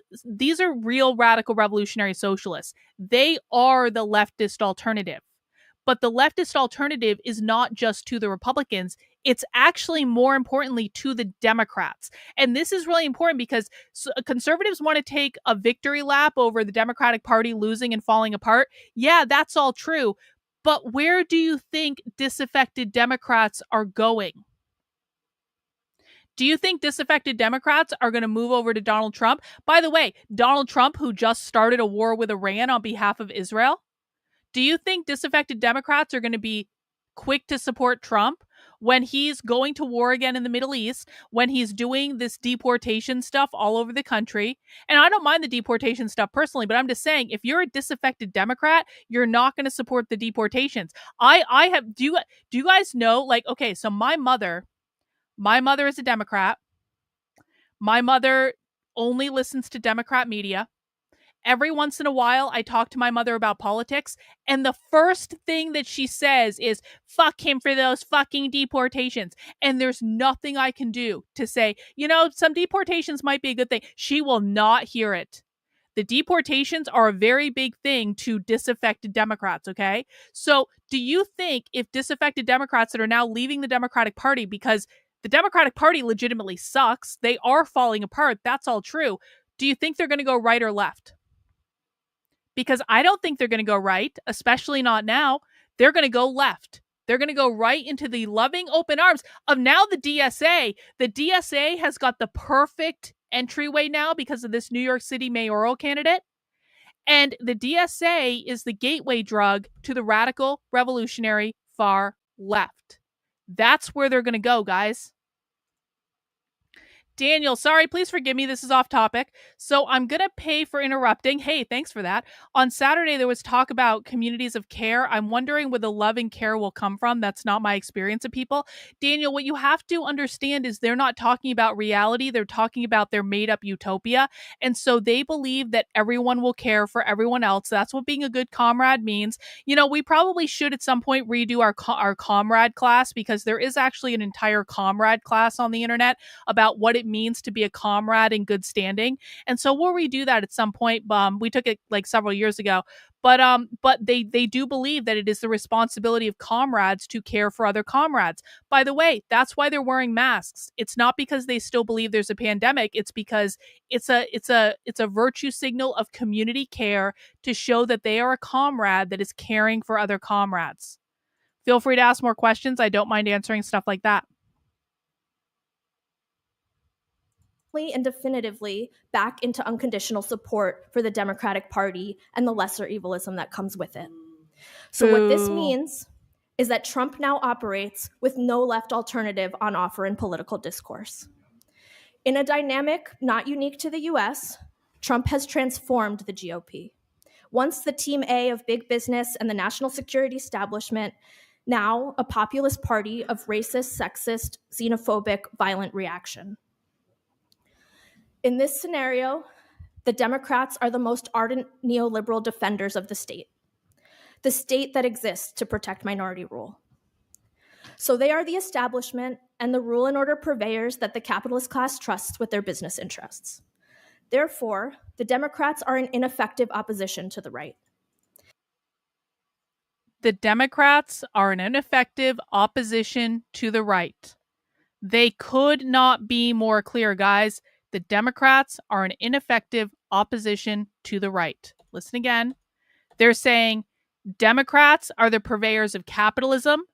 are real radical revolutionary socialists. They are the leftist alternative. But the leftist alternative is not just to the Republicans. It's actually more importantly to the Democrats. And this is really important because conservatives want to take a victory lap over the Democratic Party losing and falling apart. Yeah, that's all true. But where do you think disaffected Democrats are going? Do you think disaffected Democrats are going to move over to Donald Trump? By the way, Donald Trump, who just started a war with Iran on behalf of Israel, do you think disaffected Democrats are going to be quick to support Trump when he's going to war again in the Middle East, when he's doing this deportation stuff all over the country? And I don't mind the deportation stuff personally, but I'm just saying, if you're a disaffected Democrat, you're not going to support the deportations. Do you guys know, like, okay, so my mother is a Democrat. My mother only listens to Democrat media. Every once in a while, I talk to my mother about politics, and the first thing that she says is, fuck him for those fucking deportations. And there's nothing I can do to say, some deportations might be a good thing. She will not hear it. The deportations are a very big thing to disaffected Democrats, okay? So do you think if disaffected Democrats that are now leaving the Democratic Party because the Democratic Party legitimately sucks, they are falling apart, that's all true, do you think they're going to go right or left? Because I don't think they're going to go right, especially not now. They're going to go left. They're going to go right into the loving open arms of now the DSA. The DSA has got the perfect entryway now because of this New York City mayoral candidate. And the DSA is the gateway drug to the radical, revolutionary, far left. That's where they're going to go, guys. Daniel, sorry, please forgive me. This is off topic. So I'm going to pay for interrupting. Hey, thanks for that. On Saturday, there was talk about communities of care. I'm wondering where the love and care will come from. That's not my experience of people. Daniel, what you have to understand is they're not talking about reality. They're talking about their made up utopia. And so they believe that everyone will care for everyone else. That's what being a good comrade means. We probably should at some point redo our comrade class because there is actually an entire comrade class on the internet about what it means to be a comrade in good standing. And so we'll redo that at some point. We took it like several years ago, but they do believe that it is the responsibility of comrades to care for other comrades. By the way, that's why they're wearing masks. It's not because they still believe there's a pandemic. It's because it's a virtue signal of community care to show that they are a comrade that is caring for other comrades. Feel free to ask more questions. I don't mind answering stuff like that. And definitively back into unconditional support for the Democratic Party and the lesser evilism that comes with it. So what this means is that Trump now operates with no left alternative on offer in political discourse. In a dynamic not unique to the US, Trump has transformed the GOP. Once the team A of big business and the national security establishment, now a populist party of racist, sexist, xenophobic, violent reaction. In this scenario, the Democrats are the most ardent neoliberal defenders of the state that exists to protect minority rule. So they are the establishment and the rule and order purveyors that the capitalist class trusts with their business interests. Therefore, the Democrats are an ineffective opposition to the right. The Democrats are an ineffective opposition to the right. They could not be more clear, guys. The Democrats are an ineffective opposition to the right. Listen again. They're saying Democrats are the purveyors of capitalism.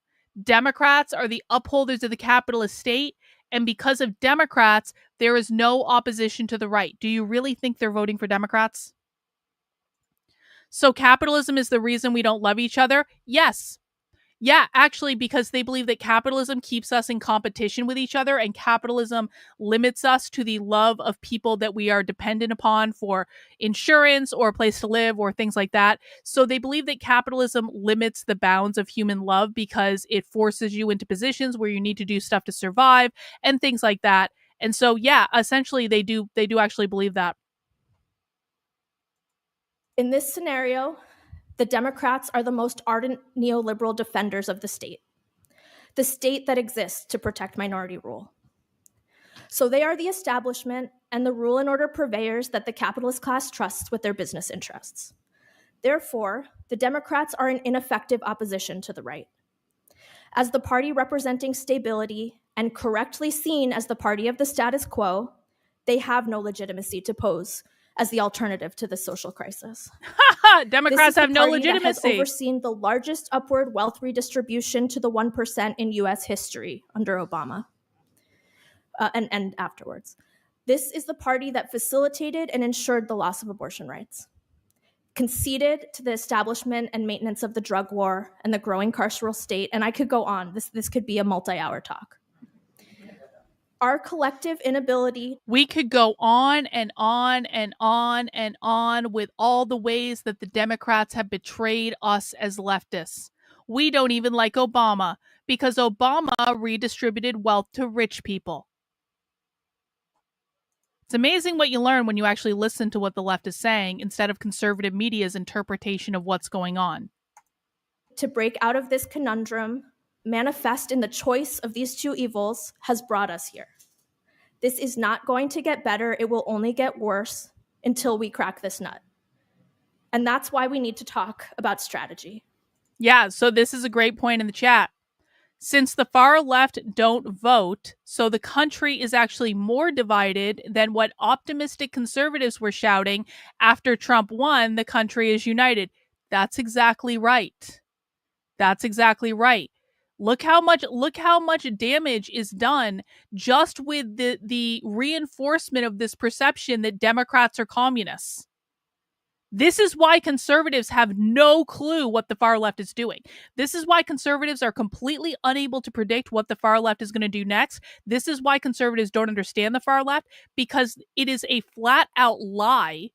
Democrats are the upholders of the capitalist state. And because of Democrats, there is no opposition to the right. Do you really think they're voting for Democrats? So capitalism is the reason we don't love each other? Yes. Yeah, actually, because they believe that capitalism keeps us in competition with each other, and capitalism limits us to the love of people that we are dependent upon for insurance or a place to live or things like that. So they believe that capitalism limits the bounds of human love because it forces you into positions where you need to do stuff to survive and things like that. And so, yeah, essentially, they do actually believe that. In this scenario, the Democrats are the most ardent neoliberal defenders of the state that exists to protect minority rule. So they are the establishment and the rule and order purveyors that the capitalist class trusts with their business interests. Therefore, the Democrats are an ineffective opposition to the right. As the party representing stability and correctly seen as the party of the status quo, they have no legitimacy to pose as the alternative to the social crisis. Democrats have no legitimacy. This is the party that has overseen the largest upward wealth redistribution to the 1% in US history under Obama and afterwards. This is the party that facilitated and ensured the loss of abortion rights, conceded to the establishment and maintenance of the drug war and the growing carceral state, and I could go on. This could be a multi-hour talk. Our collective inability. We could go on and on and on and on with all the ways that the Democrats have betrayed us as leftists. We don't even like Obama because Obama redistributed wealth to rich people. It's amazing what you learn when you actually listen to what the left is saying instead of conservative media's interpretation of what's going on. To break out of this conundrum, manifest in the choice of these two evils, has brought us here. This is not going to get better. It will only get worse until we crack this nut. And that's why we need to talk about strategy. Yeah, so this is a great point in the chat. Since the far left don't vote, so the country is actually more divided than what optimistic conservatives were shouting after Trump won, the country is united. That's exactly right. That's exactly right. Look how much damage is done just with the reinforcement of this perception that Democrats are communists. This is why conservatives have no clue what the far left is doing. This is why conservatives are completely unable to predict what the far left is going to do next. This is why conservatives don't understand the far left, because it is a flat out lie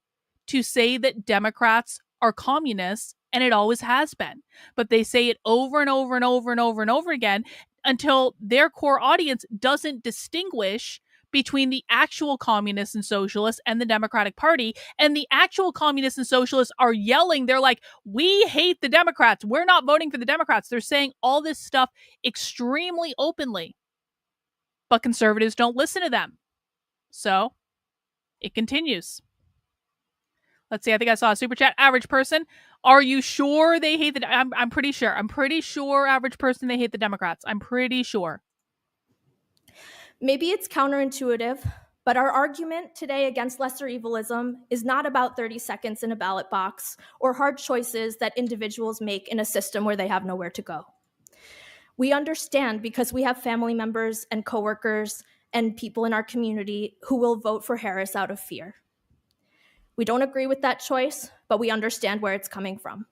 to say that Democrats are communists, and it always has been. But they say it over and over and over and over and over again until their core audience doesn't distinguish between the actual communists and socialists and the Democratic Party. And the actual communists and socialists are yelling. They're like, we hate the Democrats. We're not voting for the Democrats. They're saying all this stuff extremely openly. But conservatives don't listen to them. So it continues. Let's see. I think I saw a super chat. Average person. Are you sure they hate the... I'm pretty sure. I'm pretty sure, average person, they hate the Democrats. I'm pretty sure. Maybe it's counterintuitive, but our argument today against lesser evilism is not about 30 seconds in a ballot box or hard choices that individuals make in a system where they have nowhere to go. We understand because we have family members and coworkers and people in our community who will vote for Harris out of fear. We don't agree with that choice, but we understand where it's coming from.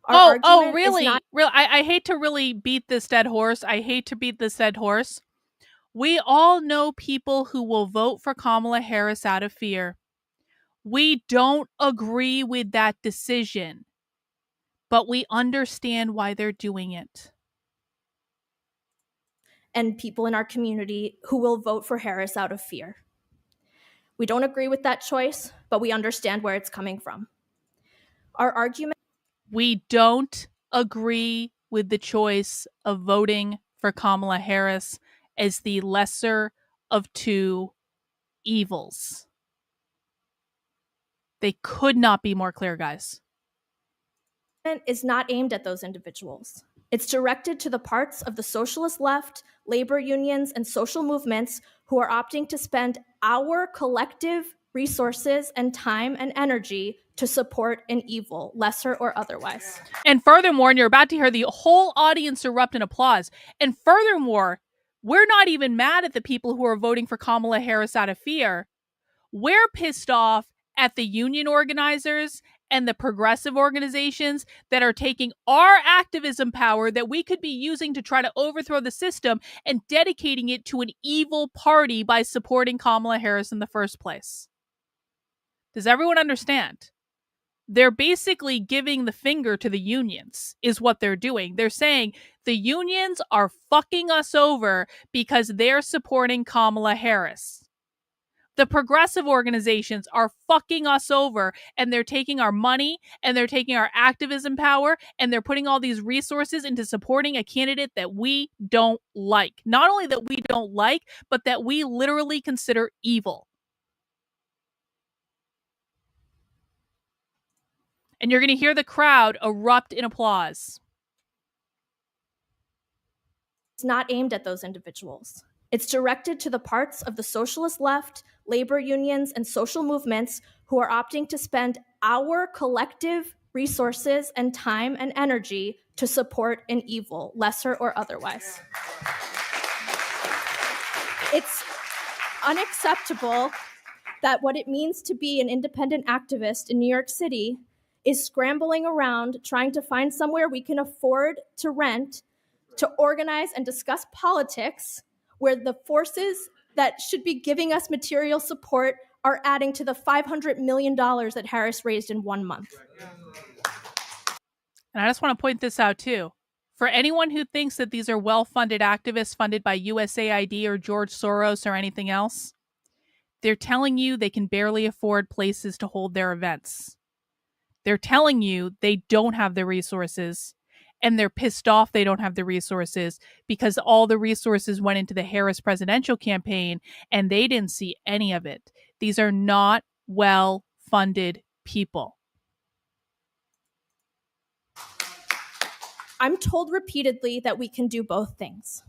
Really? I hate to really beat this dead horse. We all know people who will vote for Kamala Harris out of fear. We don't agree with that decision, but we understand why they're doing it. And people in our community who will vote for Harris out of fear. We don't agree with that choice, but we understand where it's coming from. We don't agree with the choice of voting for Kamala Harris as the lesser of two evils. They could not be more clear, guys. is not aimed at those individuals. It's directed to the parts of the socialist left, labor unions, and social movements who are opting to spend our collective resources and time and energy to support an evil, lesser or otherwise. And furthermore, and you're about to hear the whole audience erupt in applause. And furthermore, we're not even mad at the people who are voting for Kamala Harris out of fear. We're pissed off at the union organizers and the progressive organizations that are taking our activism power that we could be using to try to overthrow the system and dedicating it to an evil party by supporting Kamala Harris in the first place. Does everyone understand? They're basically giving the finger to the unions, is what they're doing. They're saying the unions are fucking us over because they're supporting Kamala Harris. The progressive organizations are fucking us over, and they're taking our money and they're taking our activism power and they're putting all these resources into supporting a candidate that we don't like. Not only that we don't like, but that we literally consider evil. And you're going to hear the crowd erupt in applause. It's not aimed at those individuals. It's directed to the parts of the socialist left, labor unions, and social movements who are opting to spend our collective resources and time and energy to support an evil, lesser or otherwise. It's unacceptable that what it means to be an independent activist in New York City is scrambling around trying to find somewhere we can afford to rent to organize and discuss politics where the forces that should be giving us material support are adding to the $500 million that Harris raised in 1 month. And I just want to point this out too. For anyone who thinks that these are well-funded activists funded by USAID or George Soros or anything else, they're telling you they can barely afford places to hold their events. They're telling you they don't have the resources, and they're pissed off they don't have the resources because all the resources went into the Harris presidential campaign and they didn't see any of it. These are not well-funded people. I'm told repeatedly that we can do both things.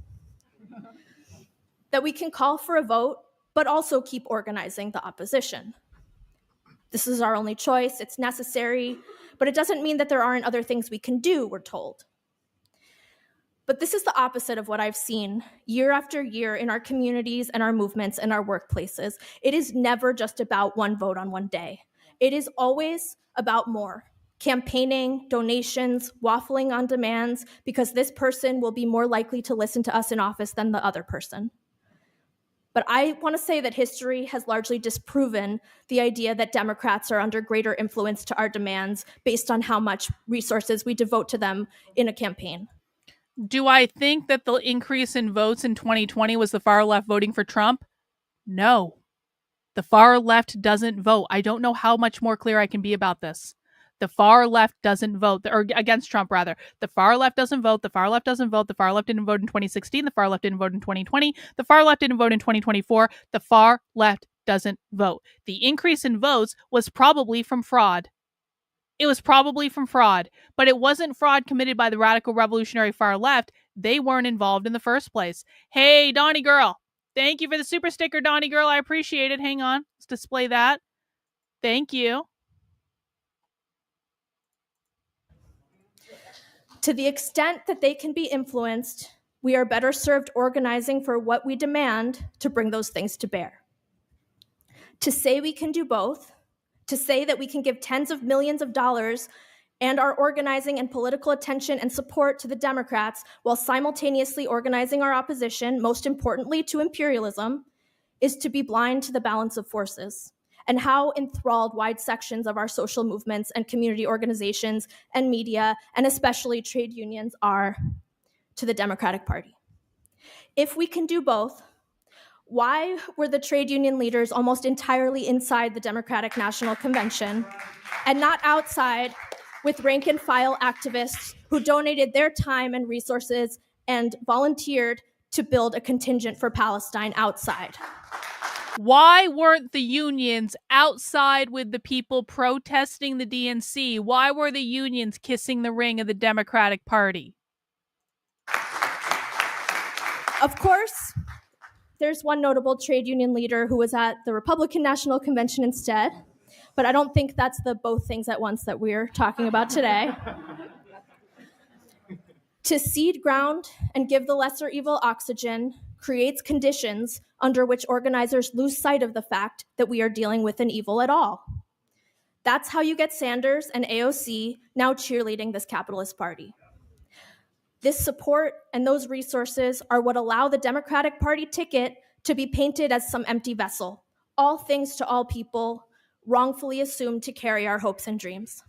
That we can call for a vote, but also keep organizing the opposition. This is our only choice, it's necessary, but it doesn't mean that there aren't other things we can do, we're told. But this is the opposite of what I've seen year after year in our communities and our movements and our workplaces. It is never just about one vote on one day. It is always about more. Campaigning, donations, waffling on demands, because this person will be more likely to listen to us in office than the other person. But I want to say that history has largely disproven the idea that Democrats are under greater influence to our demands based on how much resources we devote to them in a campaign. Do I think that the increase in votes in 2020 was the far left voting for Trump? No. The far left doesn't vote. I don't know how much more clear I can be about this. The far left doesn't vote, or against Trump, rather. The far left doesn't vote. The far left doesn't vote. The far left didn't vote in 2016. The far left didn't vote in 2020. The far left didn't vote in 2024. The far left doesn't vote. The increase in votes was probably from fraud. It was probably from fraud, but it wasn't fraud committed by the radical revolutionary far left. They weren't involved in the first place. Hey, Donnie Girl. Thank you for the super sticker, Donnie Girl. I appreciate it. Hang on. Let's display that. Thank you. To the extent that they can be influenced, we are better served organizing for what we demand to bring those things to bear. To say we can do both, to say that we can give tens of millions of dollars and our organizing and political attention and support to the Democrats while simultaneously organizing our opposition, most importantly to imperialism, is to be blind to the balance of forces and how enthralled wide sections of our social movements and community organizations and media, and especially trade unions, are to the Democratic Party. If we can do both, why were the trade union leaders almost entirely inside the Democratic National Convention and not outside with rank and file activists who donated their time and resources and volunteered to build a contingent for Palestine outside? Why weren't the unions outside with the people protesting the DNC? Why were the unions kissing the ring of the Democratic Party? Of course, there's one notable trade union leader who was at the Republican National Convention instead, but I don't think that's the both things at once that we're talking about today. To cede ground and give the lesser evil oxygen creates conditions under which organizers lose sight of the fact that we are dealing with an evil at all. That's how you get Sanders and AOC now cheerleading this capitalist party. This support and those resources are what allow the Democratic Party ticket to be painted as some empty vessel, all things to all people, wrongfully assumed to carry our hopes and dreams.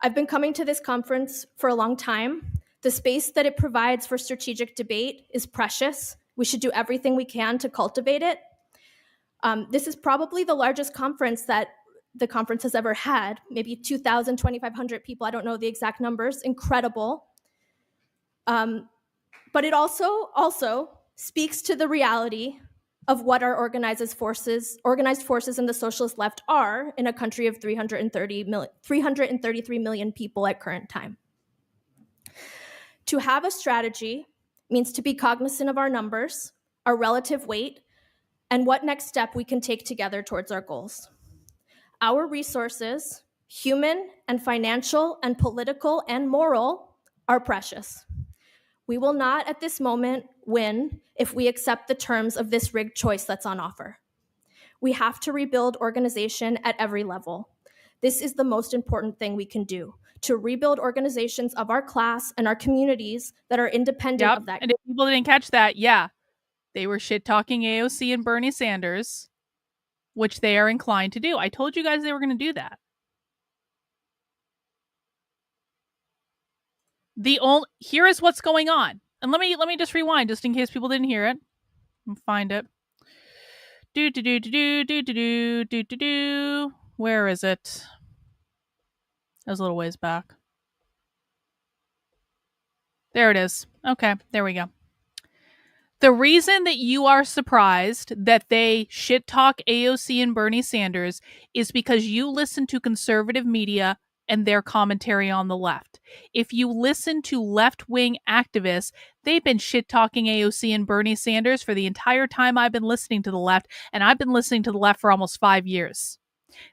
I've been coming to this conference for a long time. The space that it provides for strategic debate is precious. We should do everything we can to cultivate it. This is probably the largest conference that the conference has ever had, maybe 2,000, 2,500 people. I don't know the exact numbers, incredible. But it also speaks to the reality of what our organized forces in the socialist left are in a country of 333 million people at current time. To have a strategy means to be cognizant of our numbers, our relative weight, and what next step we can take together towards our goals. Our resources, human and financial and political and moral, are precious. We will not at this moment win if we accept the terms of this rigged choice that's on offer. We have to rebuild organization at every level. This is the most important thing we can do, to rebuild organizations of our class and our communities that are independent of that. And if people didn't catch that, they were shit-talking AOC and Bernie Sanders, which they are inclined to do. I told you guys they were going to do that. Here is what's going on. And let me just rewind just in case people didn't hear it. I'll find it. Where is it? That was a little ways back. There it is. Okay, there we go. The reason that you are surprised that they shit talk AOC and Bernie Sanders is because you listen to conservative media and their commentary on the left. If you listen to left-wing activists, they've been shit-talking AOC and Bernie Sanders for the entire time I've been listening to the left, and I've been listening to the left for almost 5 years.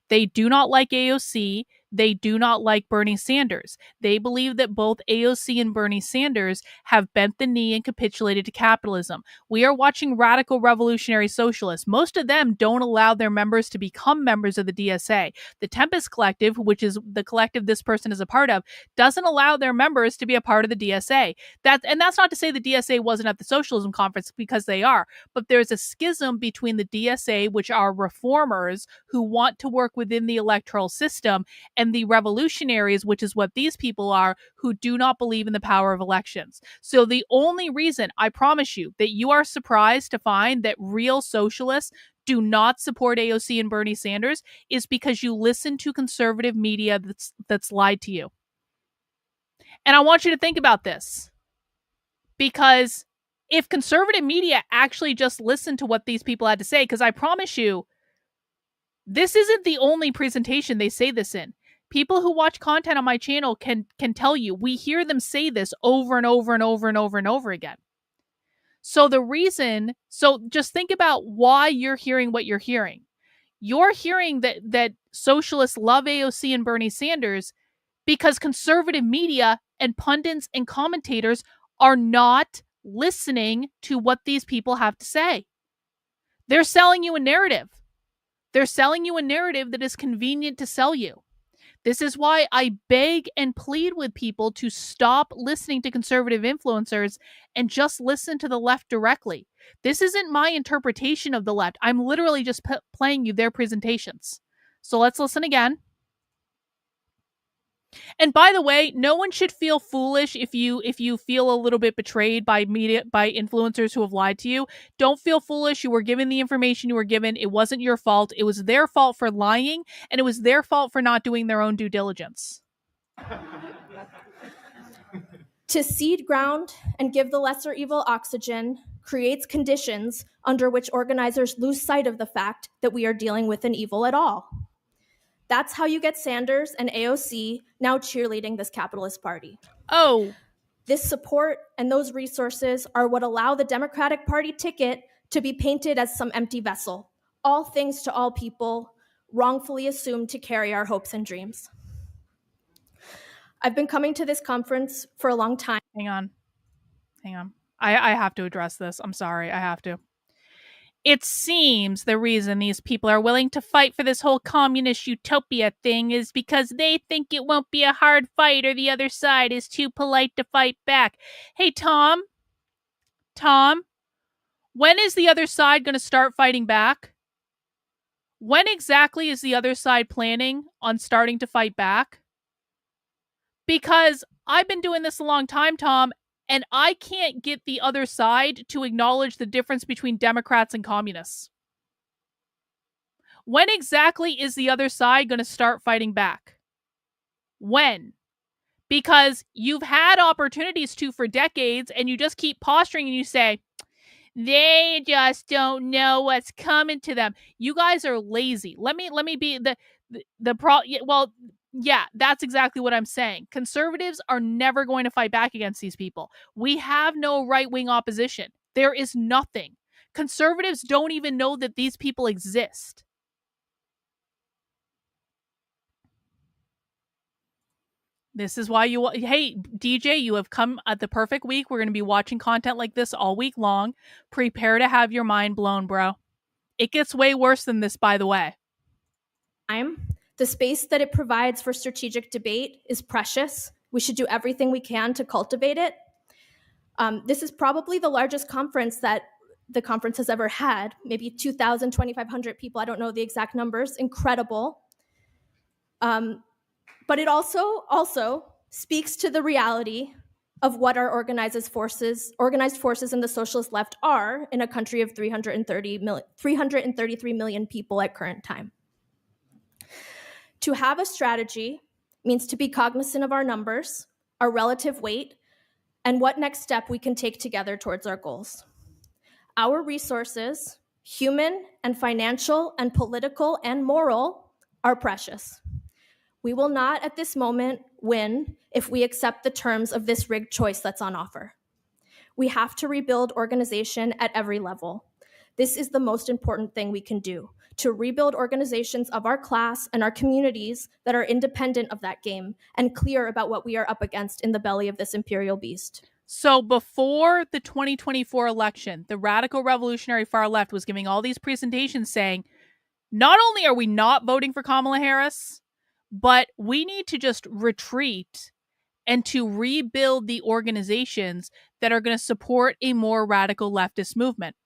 They do not like AOC. They do not like Bernie Sanders. They believe that both AOC and Bernie Sanders have bent the knee and capitulated to capitalism. We are watching radical revolutionary socialists. Most of them don't allow their members to become members of the DSA. The Tempest Collective, which is the collective this person is a part of, doesn't allow their members to be a part of the DSA. That's not to say the DSA wasn't at the Socialism Conference, because they are, but there's a schism between the DSA, which are reformers who want to work within the electoral system, and the revolutionaries, which is what these people are, who do not believe in the power of elections. So the only reason, I promise you, that you are surprised to find that real socialists do not support AOC and Bernie Sanders is because you listen to conservative media that's lied to you. And I want you to think about this, because if conservative media actually just listened to what these people had to say, because I promise you, this isn't the only presentation they say this in. People who watch content on my channel can tell you, we hear them say this over and over and over and over and over again. So just think about why you're hearing what you're hearing. You're hearing that socialists love AOC and Bernie Sanders because conservative media and pundits and commentators are not listening to what these people have to say. They're selling you a narrative. They're selling you a narrative that is convenient to sell you. This is why I beg and plead with people to stop listening to conservative influencers and just listen to the left directly. This isn't my interpretation of the left. I'm literally just playing you their presentations. So let's listen again. And by the way, no one should feel foolish if you feel a little bit betrayed by media, by influencers who have lied to you. Don't feel foolish. You were given the information you were given. It wasn't your fault. It was their fault for lying, and it was their fault for not doing their own due diligence. To cede ground and give the lesser evil oxygen creates conditions under which organizers lose sight of the fact that we are dealing with an evil at all. That's how you get Sanders and AOC now cheerleading this capitalist party. Oh, This support and those resources are what allow the Democratic Party ticket to be painted as some empty vessel, all things to all people, wrongfully assumed to carry our hopes and dreams. I've been coming to this conference for a long time. hang on. I have to address this. I'm sorry. I have to. It seems the reason these people are willing to fight for this whole communist utopia thing is because they think it won't be a hard fight or the other side is too polite to fight back. Hey, Tom, when is the other side going to start fighting back? When exactly is the other side planning on starting to fight back? Because I've been doing this a long time, Tom, and I can't get the other side to acknowledge the difference between Democrats and communists. When exactly is the other side going to start fighting back? When? Because you've had opportunities to for decades, and you just keep posturing and you say, they just don't know what's coming to them. You guys are lazy. Let me be well, yeah, that's exactly what I'm saying. Conservatives are never going to fight back against these people. We have no right-wing opposition. There is nothing. Conservatives don't even know that these people exist. This is why hey, DJ, you have come at the perfect week. We're going to be watching content like this all week long. Prepare to have your mind blown, bro. It gets way worse than this, by the way. The space that it provides for strategic debate is precious. We should do everything we can to cultivate it. This is probably the largest conference that the conference has ever had, maybe 2,000, 2,500 people. I don't know the exact numbers. Incredible. But it also speaks to the reality of what our organized forces in the socialist left are in a country of 333 million people at current time. To have a strategy means to be cognizant of our numbers, our relative weight, and what next step we can take together towards our goals. Our resources, human and financial and political and moral, are precious. We will not at this moment win if we accept the terms of this rigged choice that's on offer. We have to rebuild organization at every level. This is the most important thing we can do, to rebuild organizations of our class and our communities that are independent of that game and clear about what we are up against in the belly of this imperial beast. So before the 2024 election, the radical revolutionary far left was giving all these presentations saying, not only are we not voting for Kamala Harris, but we need to just retreat and to rebuild the organizations that are going to support a more radical leftist movement.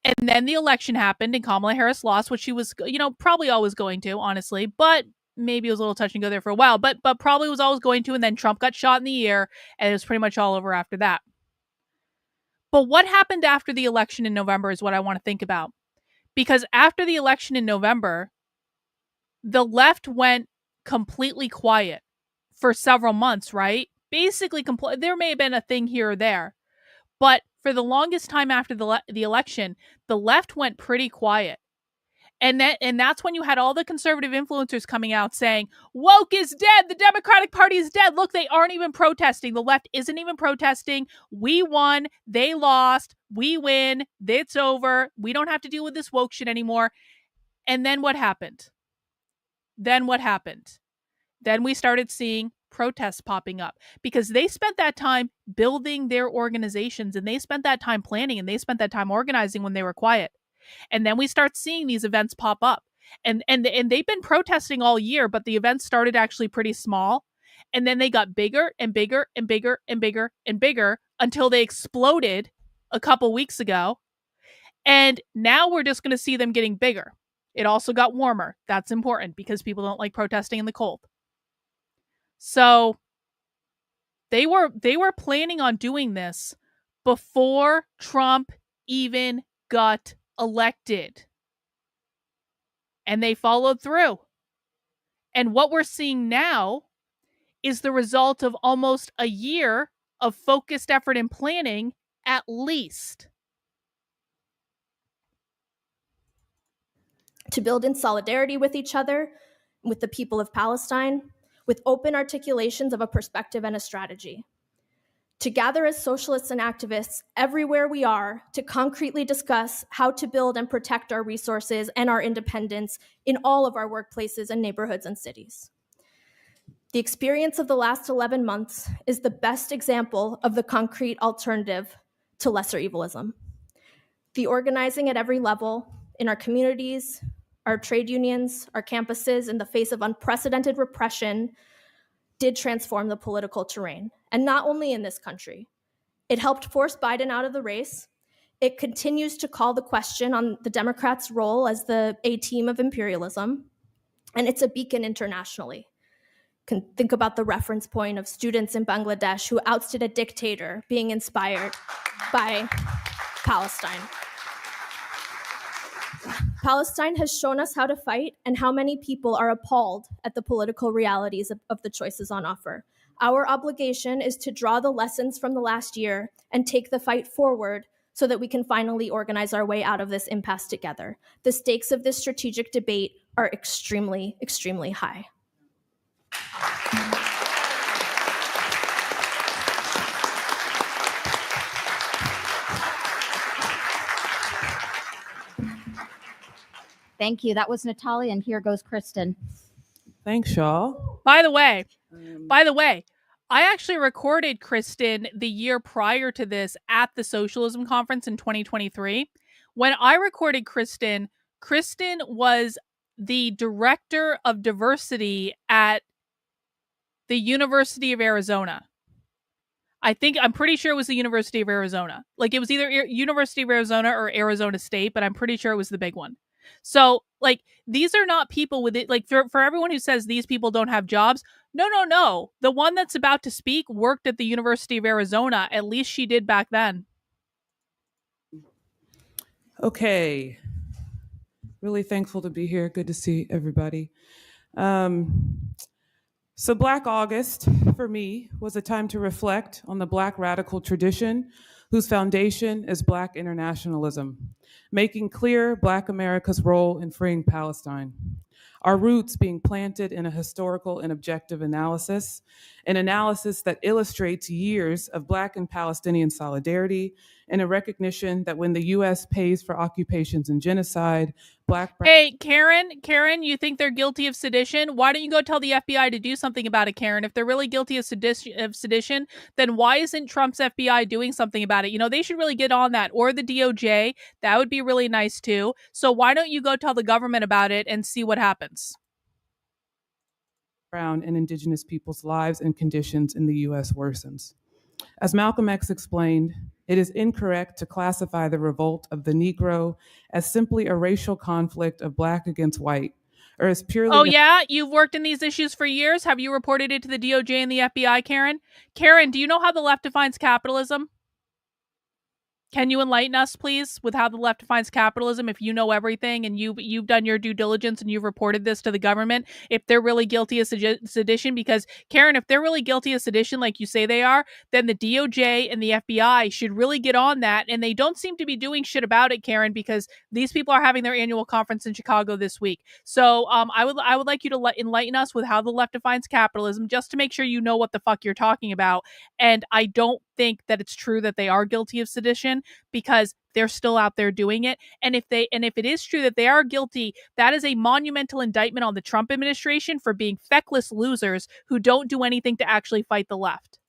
And then the election happened and Kamala Harris lost, which she was, probably always going to, honestly, but maybe it was a little touch and go there for a while, but probably was always going to. And then Trump got shot in the ear and it was pretty much all over after that. But what happened after the election in November is what I want to think about. Because after the election in November, the left went completely quiet for several months, right? Basically, there may have been a thing here or there, but for the longest time after the election, the left went pretty quiet. And that's when you had all the conservative influencers coming out saying, woke is dead. The Democratic Party is dead. Look, they aren't even protesting. The left isn't even protesting. We won. They lost. We win. It's over. We don't have to deal with this woke shit anymore. And then what happened? Then we started seeing protests popping up because they spent that time building their organizations and they spent that time planning and they spent that time organizing when they were quiet. And then we start seeing these events pop up and they've been protesting all year, but the events started actually pretty small. And then they got bigger and bigger and bigger and bigger and bigger until they exploded a couple weeks ago. And now we're just going to see them getting bigger. It also got warmer. That's important because people don't like protesting in the cold. So they were planning on doing this before Trump even got elected. And they followed through. And what we're seeing now is the result of almost a year of focused effort and planning at least. To build in solidarity with each other, with the people of Palestine, with open articulations of a perspective and a strategy. To gather as socialists and activists everywhere we are to concretely discuss how to build and protect our resources and our independence in all of our workplaces and neighborhoods and cities. The experience of the last 11 months is the best example of the concrete alternative to lesser evilism. The organizing at every level, in our communities, our trade unions, our campuses, in the face of unprecedented repression, did transform the political terrain. And not only in this country. It helped force Biden out of the race. It continues to call the question on the Democrats' role as the A-team of imperialism. And it's a beacon internationally. Can think about the reference point of students in Bangladesh who ousted a dictator being inspired by Palestine. Palestine has shown us how to fight and how many people are appalled at the political realities of the choices on offer. Our obligation is to draw the lessons from the last year and take the fight forward so that we can finally organize our way out of this impasse together. The stakes of this strategic debate are extremely, extremely high. Thank you. That was Natalia, and here goes Kristen. Thanks, y'all. By the way, I actually recorded Kristen the year prior to this at the Socialism Conference in 2023. When I recorded Kristen, Kristen was the director of diversity at the University of Arizona. I'm pretty sure it was the University of Arizona. Like, it was either University of Arizona or Arizona State, but I'm pretty sure it was the big one. So, like, these are not people with it. Like, for everyone who says these people don't have jobs, no. The one that's about to speak worked at the University of Arizona. At least she did back then. Okay. Really thankful to be here. Good to see everybody. So Black August, for me, was a time to reflect on the Black radical tradition whose foundation is Black internationalism, making clear Black America's role in freeing Palestine. Our roots being planted in a historical and objective analysis, an analysis that illustrates years of Black and Palestinian solidarity, and a recognition that when the U.S. pays for occupations and genocide, Black... Hey, Karen, you think they're guilty of sedition? Why don't you go tell the FBI to do something about it, Karen? If they're really guilty of sedition, then why isn't Trump's FBI doing something about it? You know, they should really get on that. Or the DOJ. That would be really nice, too. So why don't you go tell the government about it and see what happens? Brown and Indigenous people's lives and conditions in the U.S. worsens. As Malcolm X explained, it is incorrect to classify the revolt of the Negro as simply a racial conflict of Black against white, or as purely... Oh, yeah? You've worked in these issues for years? Have you reported it to the DOJ and the FBI, Karen? Karen, do you know how the left defines capitalism? Can you enlighten us, please, with how the left defines capitalism if you know everything and you've done your due diligence and you've reported this to the government if they're really guilty of sedition? Because, Karen, if they're really guilty of sedition like you say they are, then the DOJ and the FBI should really get on that, and they don't seem to be doing shit about it, Karen, because these people are having their annual conference in Chicago this week. So I would like you to enlighten us with how the left defines capitalism, just to make sure you know what the fuck you're talking about. And I don't think that it's true that they are guilty of sedition, because they're still out there doing it. And if it is true that they are guilty, that is a monumental indictment on the Trump administration for being feckless losers who don't do anything to actually fight the left.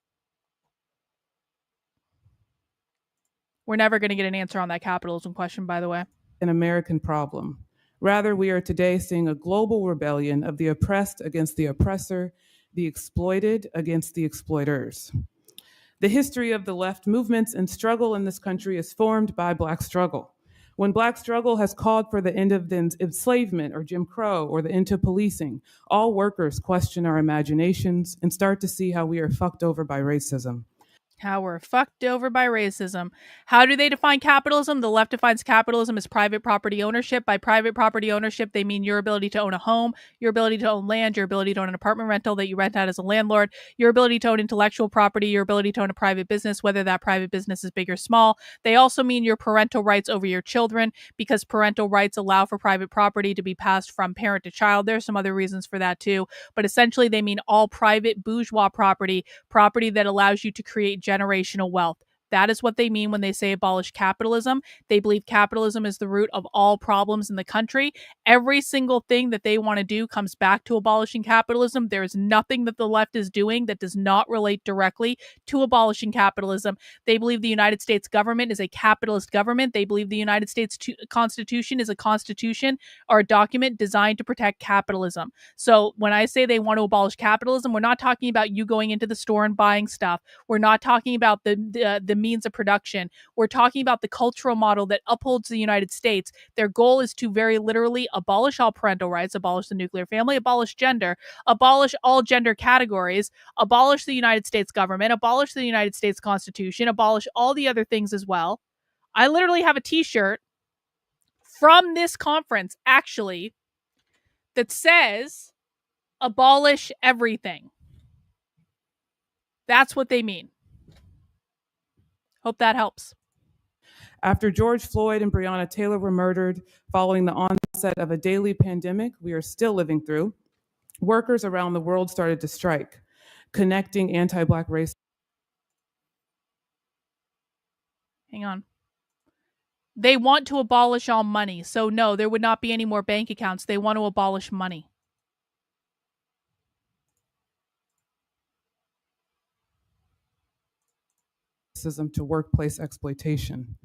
We're never going to get an answer on that capitalism question, by the way. An American problem. Rather, we are today seeing a global rebellion of the oppressed against the oppressor, the exploited against the exploiters. The history of the left movements and struggle in this country is formed by Black struggle. When Black struggle has called for the end of the enslavement or Jim Crow or the end to policing, all workers question our imaginations and start to see how we are fucked over by racism. How we're fucked over by racism. How do they define capitalism? The left defines capitalism as private property ownership. By private property ownership, they mean your ability to own a home, your ability to own land, your ability to own an apartment rental that you rent out as a landlord, your ability to own intellectual property, your ability to own a private business, whether that private business is big or small. They also mean your parental rights over your children, because parental rights allow for private property to be passed from parent to child. There's some other reasons for that too. But essentially, they mean all private bourgeois property that allows you to create generational wealth. That is what they mean when they say abolish capitalism. They believe capitalism is the root of all problems in the country. Every single thing that they want to do comes back to abolishing capitalism. There is nothing that the left is doing that does not relate directly to abolishing capitalism. They believe the United States government is a capitalist government. They believe the United States Constitution is a constitution or a document designed to protect capitalism. So when I say they want to abolish capitalism, we're not talking about you going into the store and buying stuff. We're not talking about the means of production. We're talking about the cultural model that upholds the United States. Their goal is to very literally abolish all parental rights, abolish the nuclear family, abolish gender, abolish all gender categories, abolish the United States government, abolish the United States Constitution, abolish all the other things as well. I literally have a t-shirt from this conference, actually, that says abolish everything. That's what they mean. Hope that helps. After George Floyd and Breonna Taylor were murdered following the onset of a daily pandemic we are still living through, workers around the world started to strike, connecting anti-Black race. Hang on. They want to abolish all money. So no, there would not be any more bank accounts. They want to abolish money. To workplace exploitation.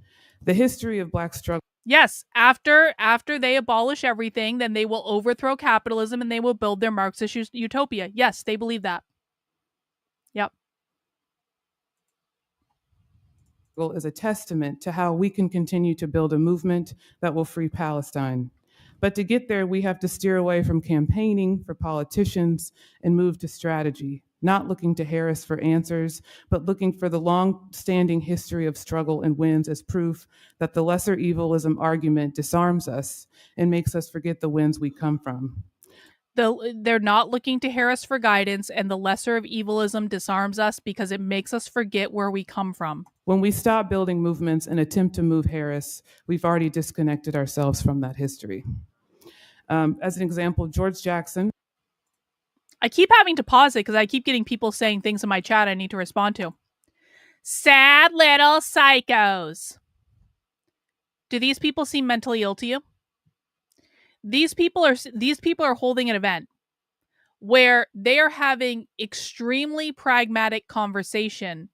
The history of Black struggle. Yes, after they abolish everything, then they will overthrow capitalism and they will build their Marxist utopia. Yes, they believe that. Yep. Is a testament to how we can continue to build a movement that will free Palestine. But to get there, we have to steer away from campaigning for politicians and move to strategy, not looking to Harris for answers, but looking for the long-standing history of struggle and wins as proof that the lesser evilism argument disarms us and makes us forget the wins we come from. They're not looking to Harris for guidance, and the lesser of evilism disarms us because it makes us forget where we come from. When we stop building movements and attempt to move Harris, we've already disconnected ourselves from that history. As an example, George Jackson. I keep having to pause it because I keep getting people saying things in my chat I need to respond to. Sad little psychos. Do these people seem mentally ill to you? These people are holding an event where they are having extremely pragmatic conversation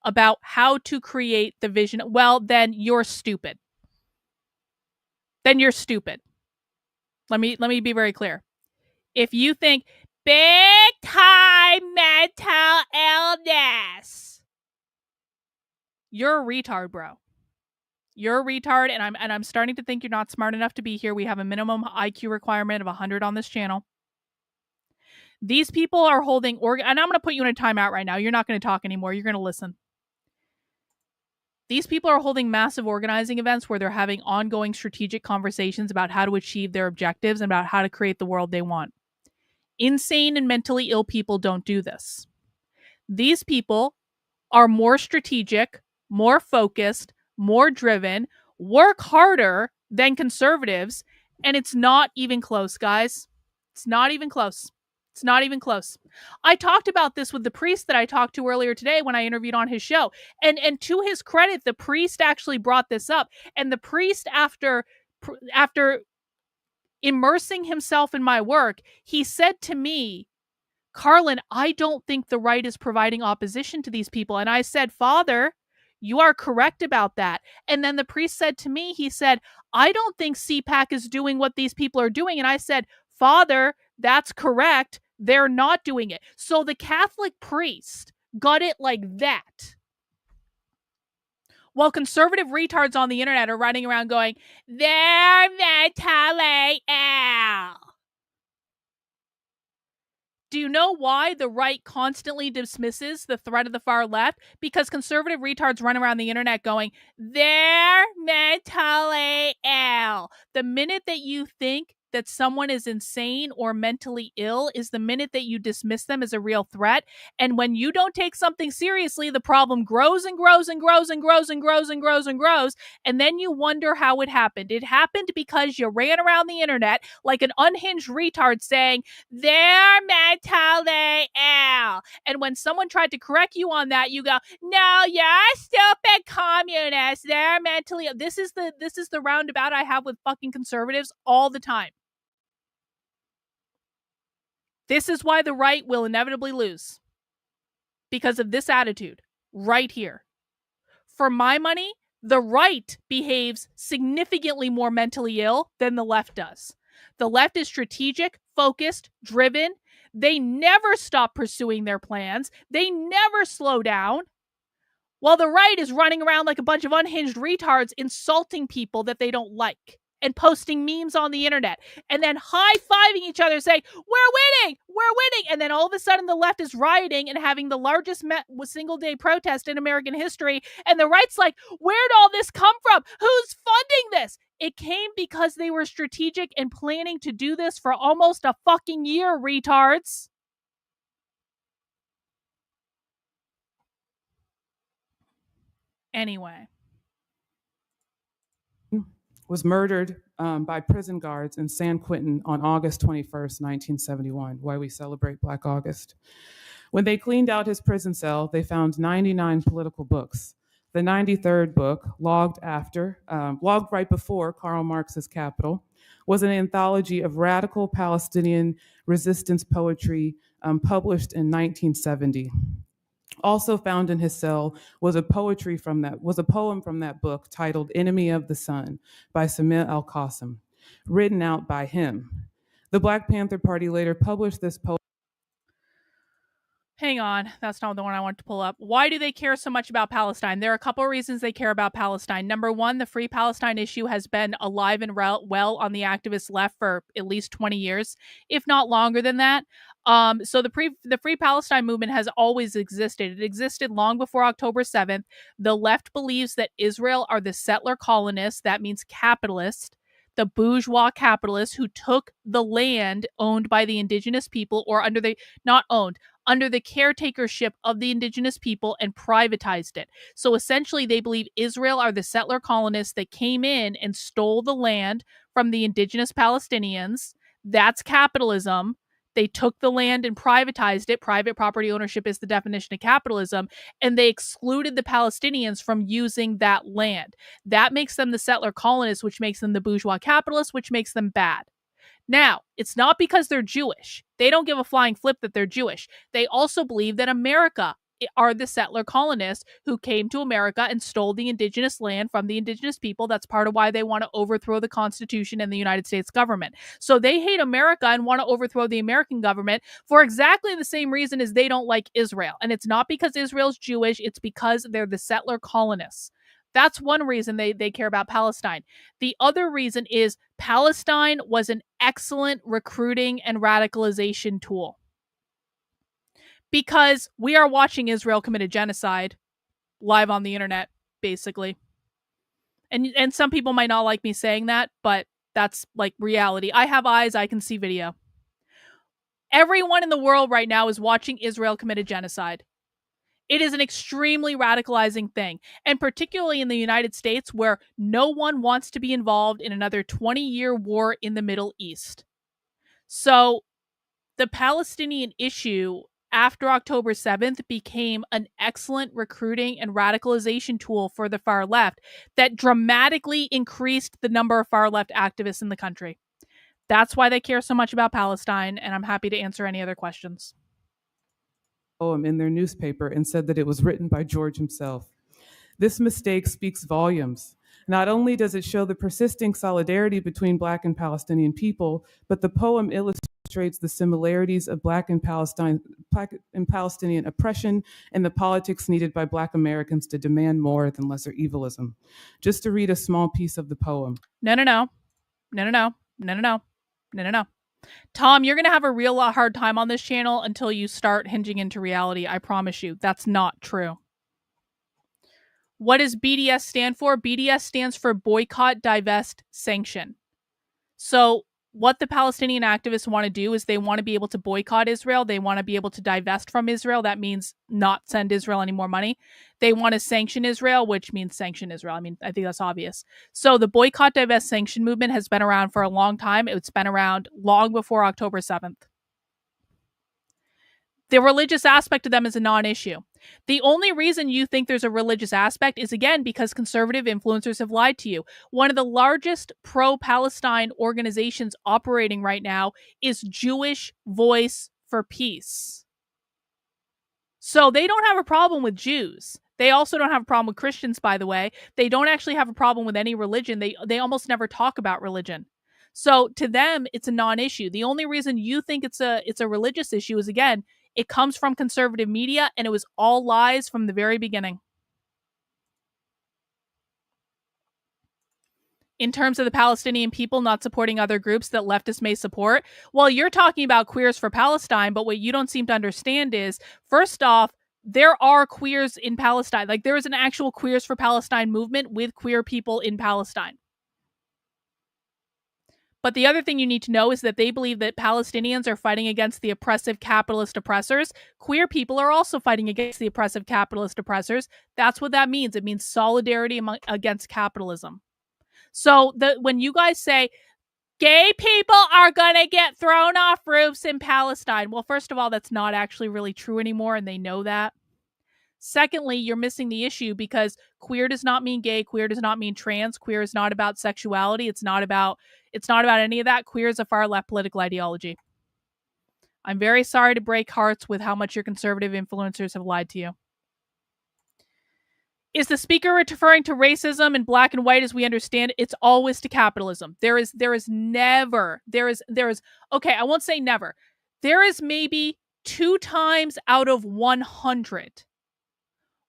about how to create the vision. Well, then you're stupid. Then you're stupid. Let me be very clear. If you think big time mental illness, you're a retard, bro. You're a retard, and I'm starting to think you're not smart enough to be here. We have a minimum IQ requirement of 100 on this channel. These people are holding and I'm going to put you in a timeout right now. You're not going to talk anymore. You're going to listen. These people are holding massive organizing events where they're having ongoing strategic conversations about how to achieve their objectives and about how to create the world they want. Insane and mentally ill people don't do this. These people are more strategic, more focused, more driven, work harder than conservatives, and it's not even close, guys. It's not even close. It's not even close. I talked about this with the priest that I talked to earlier today when I interviewed on his show. And to his credit, the priest actually brought this up. And the priest, after immersing himself in my work, he said to me, Karlyn, I don't think the right is providing opposition to these people. And I said, Father, you are correct about that. And then the priest said to me, he said, I don't think CPAC is doing what these people are doing. And I said, Father, that's correct. They're not doing it. So the Catholic priest got it like that. While conservative retards on the internet are running around going, they're mentally ill. Do you know why the right constantly dismisses the threat of the far left? Because conservative retards run around the internet going, they're mentally ill. The minute that you think that someone is insane or mentally ill is the minute that you dismiss them as a real threat. And when you don't take something seriously, the problem grows and grows and grows and grows and grows and grows and grows. And then you wonder how it happened. It happened because you ran around the internet like an unhinged retard saying, they're mentally ill. And when someone tried to correct you on that, you go, no, you're a stupid communist. They're mentally ill. This is the roundabout I have with fucking conservatives all the time. This is why the right will inevitably lose. Because of this attitude right here. For my money, the right behaves significantly more mentally ill than the left does. The left is strategic, focused, driven. They never stop pursuing their plans. They never slow down. While the right is running around like a bunch of unhinged retards insulting people that they don't like and posting memes on the internet and then high-fiving each other saying, we're winning, and then all of a sudden the left is rioting and having the largest single-day protest in American history, and the right's like, where'd all this come from? Who's funding this? It came because they were strategic and planning to do this for almost a fucking year, retards. Anyway. Was murdered by prison guards in San Quentin on August 21st, 1971, why we celebrate Black August. When they cleaned out his prison cell, they found 99 political books. The 93rd book, logged right before Karl Marx's Capital, was an anthology of radical Palestinian resistance poetry published in 1970. Also found in his cell was a poem from that book titled Enemy of the Sun by Samir al-Qasim, written out by him. The Black Panther Party later published this poem. Hang on, that's not the one I want to pull up. Why do they care so much about Palestine? There are a couple of reasons they care about Palestine. Number one, the Free Palestine issue has been alive and well on the activist left for at least 20 years, if not longer than that. So the Free Palestine movement has always existed. It existed long before October 7th. The left believes that Israel are the settler colonists. That means capitalist. The bourgeois capitalists who took the land owned by the indigenous people, or under the caretakership of the indigenous people, and privatized it. So essentially, they believe Israel are the settler colonists that came in and stole the land from the indigenous Palestinians. That's capitalism. They took the land and privatized it. Private property ownership is the definition of capitalism. And they excluded the Palestinians from using that land. That makes them the settler colonists, which makes them the bourgeois capitalists, which makes them bad. Now, it's not because they're Jewish. They don't give a flying flip that they're Jewish. They also believe that America are the settler colonists who came to America and stole the indigenous land from the indigenous people. That's part of why they want to overthrow the Constitution and the United States government. So they hate America and want to overthrow the American government for exactly the same reason as they don't like Israel. And it's not because Israel's Jewish, it's because they're the settler colonists. That's one reason they care about Palestine. The other reason is Palestine was an excellent recruiting and radicalization tool. Because we are watching Israel commit a genocide live on the internet, basically. And some people might not like me saying that, but that's like reality. I have eyes, I can see video. Everyone in the world right now is watching Israel commit a genocide. It is an extremely radicalizing thing, and particularly in the United States, where no one wants to be involved in another 20-year war in the Middle East. So the Palestinian issue after October 7th became an excellent recruiting and radicalization tool for the far left that dramatically increased the number of far left activists in the country. That's why they care so much about Palestine, and I'm happy to answer any other questions. Poem in their newspaper and said that it was written by George himself. This mistake speaks volumes. Not only does it show the persisting solidarity between Black and Palestinian people, but the poem illustrates the similarities of Black and Palestinian oppression and the politics needed by Black Americans to demand more than lesser evilism. Just to read a small piece of the poem. No. Tom, you're going to have a real hard time on this channel until you start hinging into reality. I promise you, that's not true. What does BDS stand for? BDS stands for boycott, divest, sanction. So what the Palestinian activists want to do is they want to be able to boycott Israel. They want to be able to divest from Israel. That means not send Israel any more money. They want to sanction Israel, which means sanction Israel. I mean, I think that's obvious. So the boycott, divest, sanction movement has been around for a long time. It's been around long before October 7th. The religious aspect of them is a non-issue. The only reason you think there's a religious aspect is, again, because conservative influencers have lied to you. One of the largest pro-Palestine organizations operating right now is Jewish Voice for Peace. So they don't have a problem with Jews. They also don't have a problem with Christians, by the way. They don't actually have a problem with any religion. They almost never talk about religion. So to them, it's a non-issue. The only reason you think it's a religious issue is, again, it comes from conservative media, and it was all lies from the very beginning. In terms of the Palestinian people not supporting other groups that leftists may support, well, you're talking about Queers for Palestine, but what you don't seem to understand is, first off, there are queers in Palestine. Like, there is an actual Queers for Palestine movement with queer people in Palestine. But the other thing you need to know is that they believe that Palestinians are fighting against the oppressive capitalist oppressors. Queer people are also fighting against the oppressive capitalist oppressors. That's what that means. It means solidarity against capitalism. So when you guys say gay people are going to get thrown off roofs in Palestine, well, first of all, that's not actually really true anymore, and they know that. Secondly, you're missing the issue because queer does not mean gay. Queer does not mean trans. Queer is not about sexuality. It's not about any of that. Queer is a far left political ideology. I'm very sorry to break hearts with how much your conservative influencers have lied to you. Is the speaker referring to racism in black and white as we understand it? It's always to capitalism. There is okay, I won't say never. There is maybe 2 times out of 100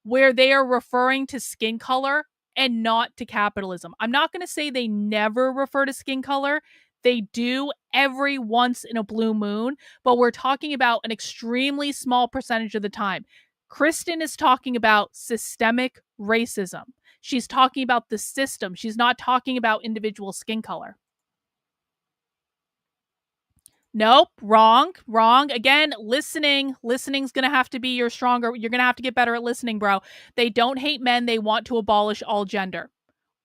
where they are referring to skin color and not to capitalism. I'm not going to say they never refer to skin color. They do every once in a blue moon, but we're talking about an extremely small percentage of the time. Kristen is talking about systemic racism. She's talking about the system. She's not talking about individual skin color. Nope, wrong. Again, listening's going to have to be your stronger. You're going to have to get better at listening, bro. They don't hate men. They want to abolish all gender.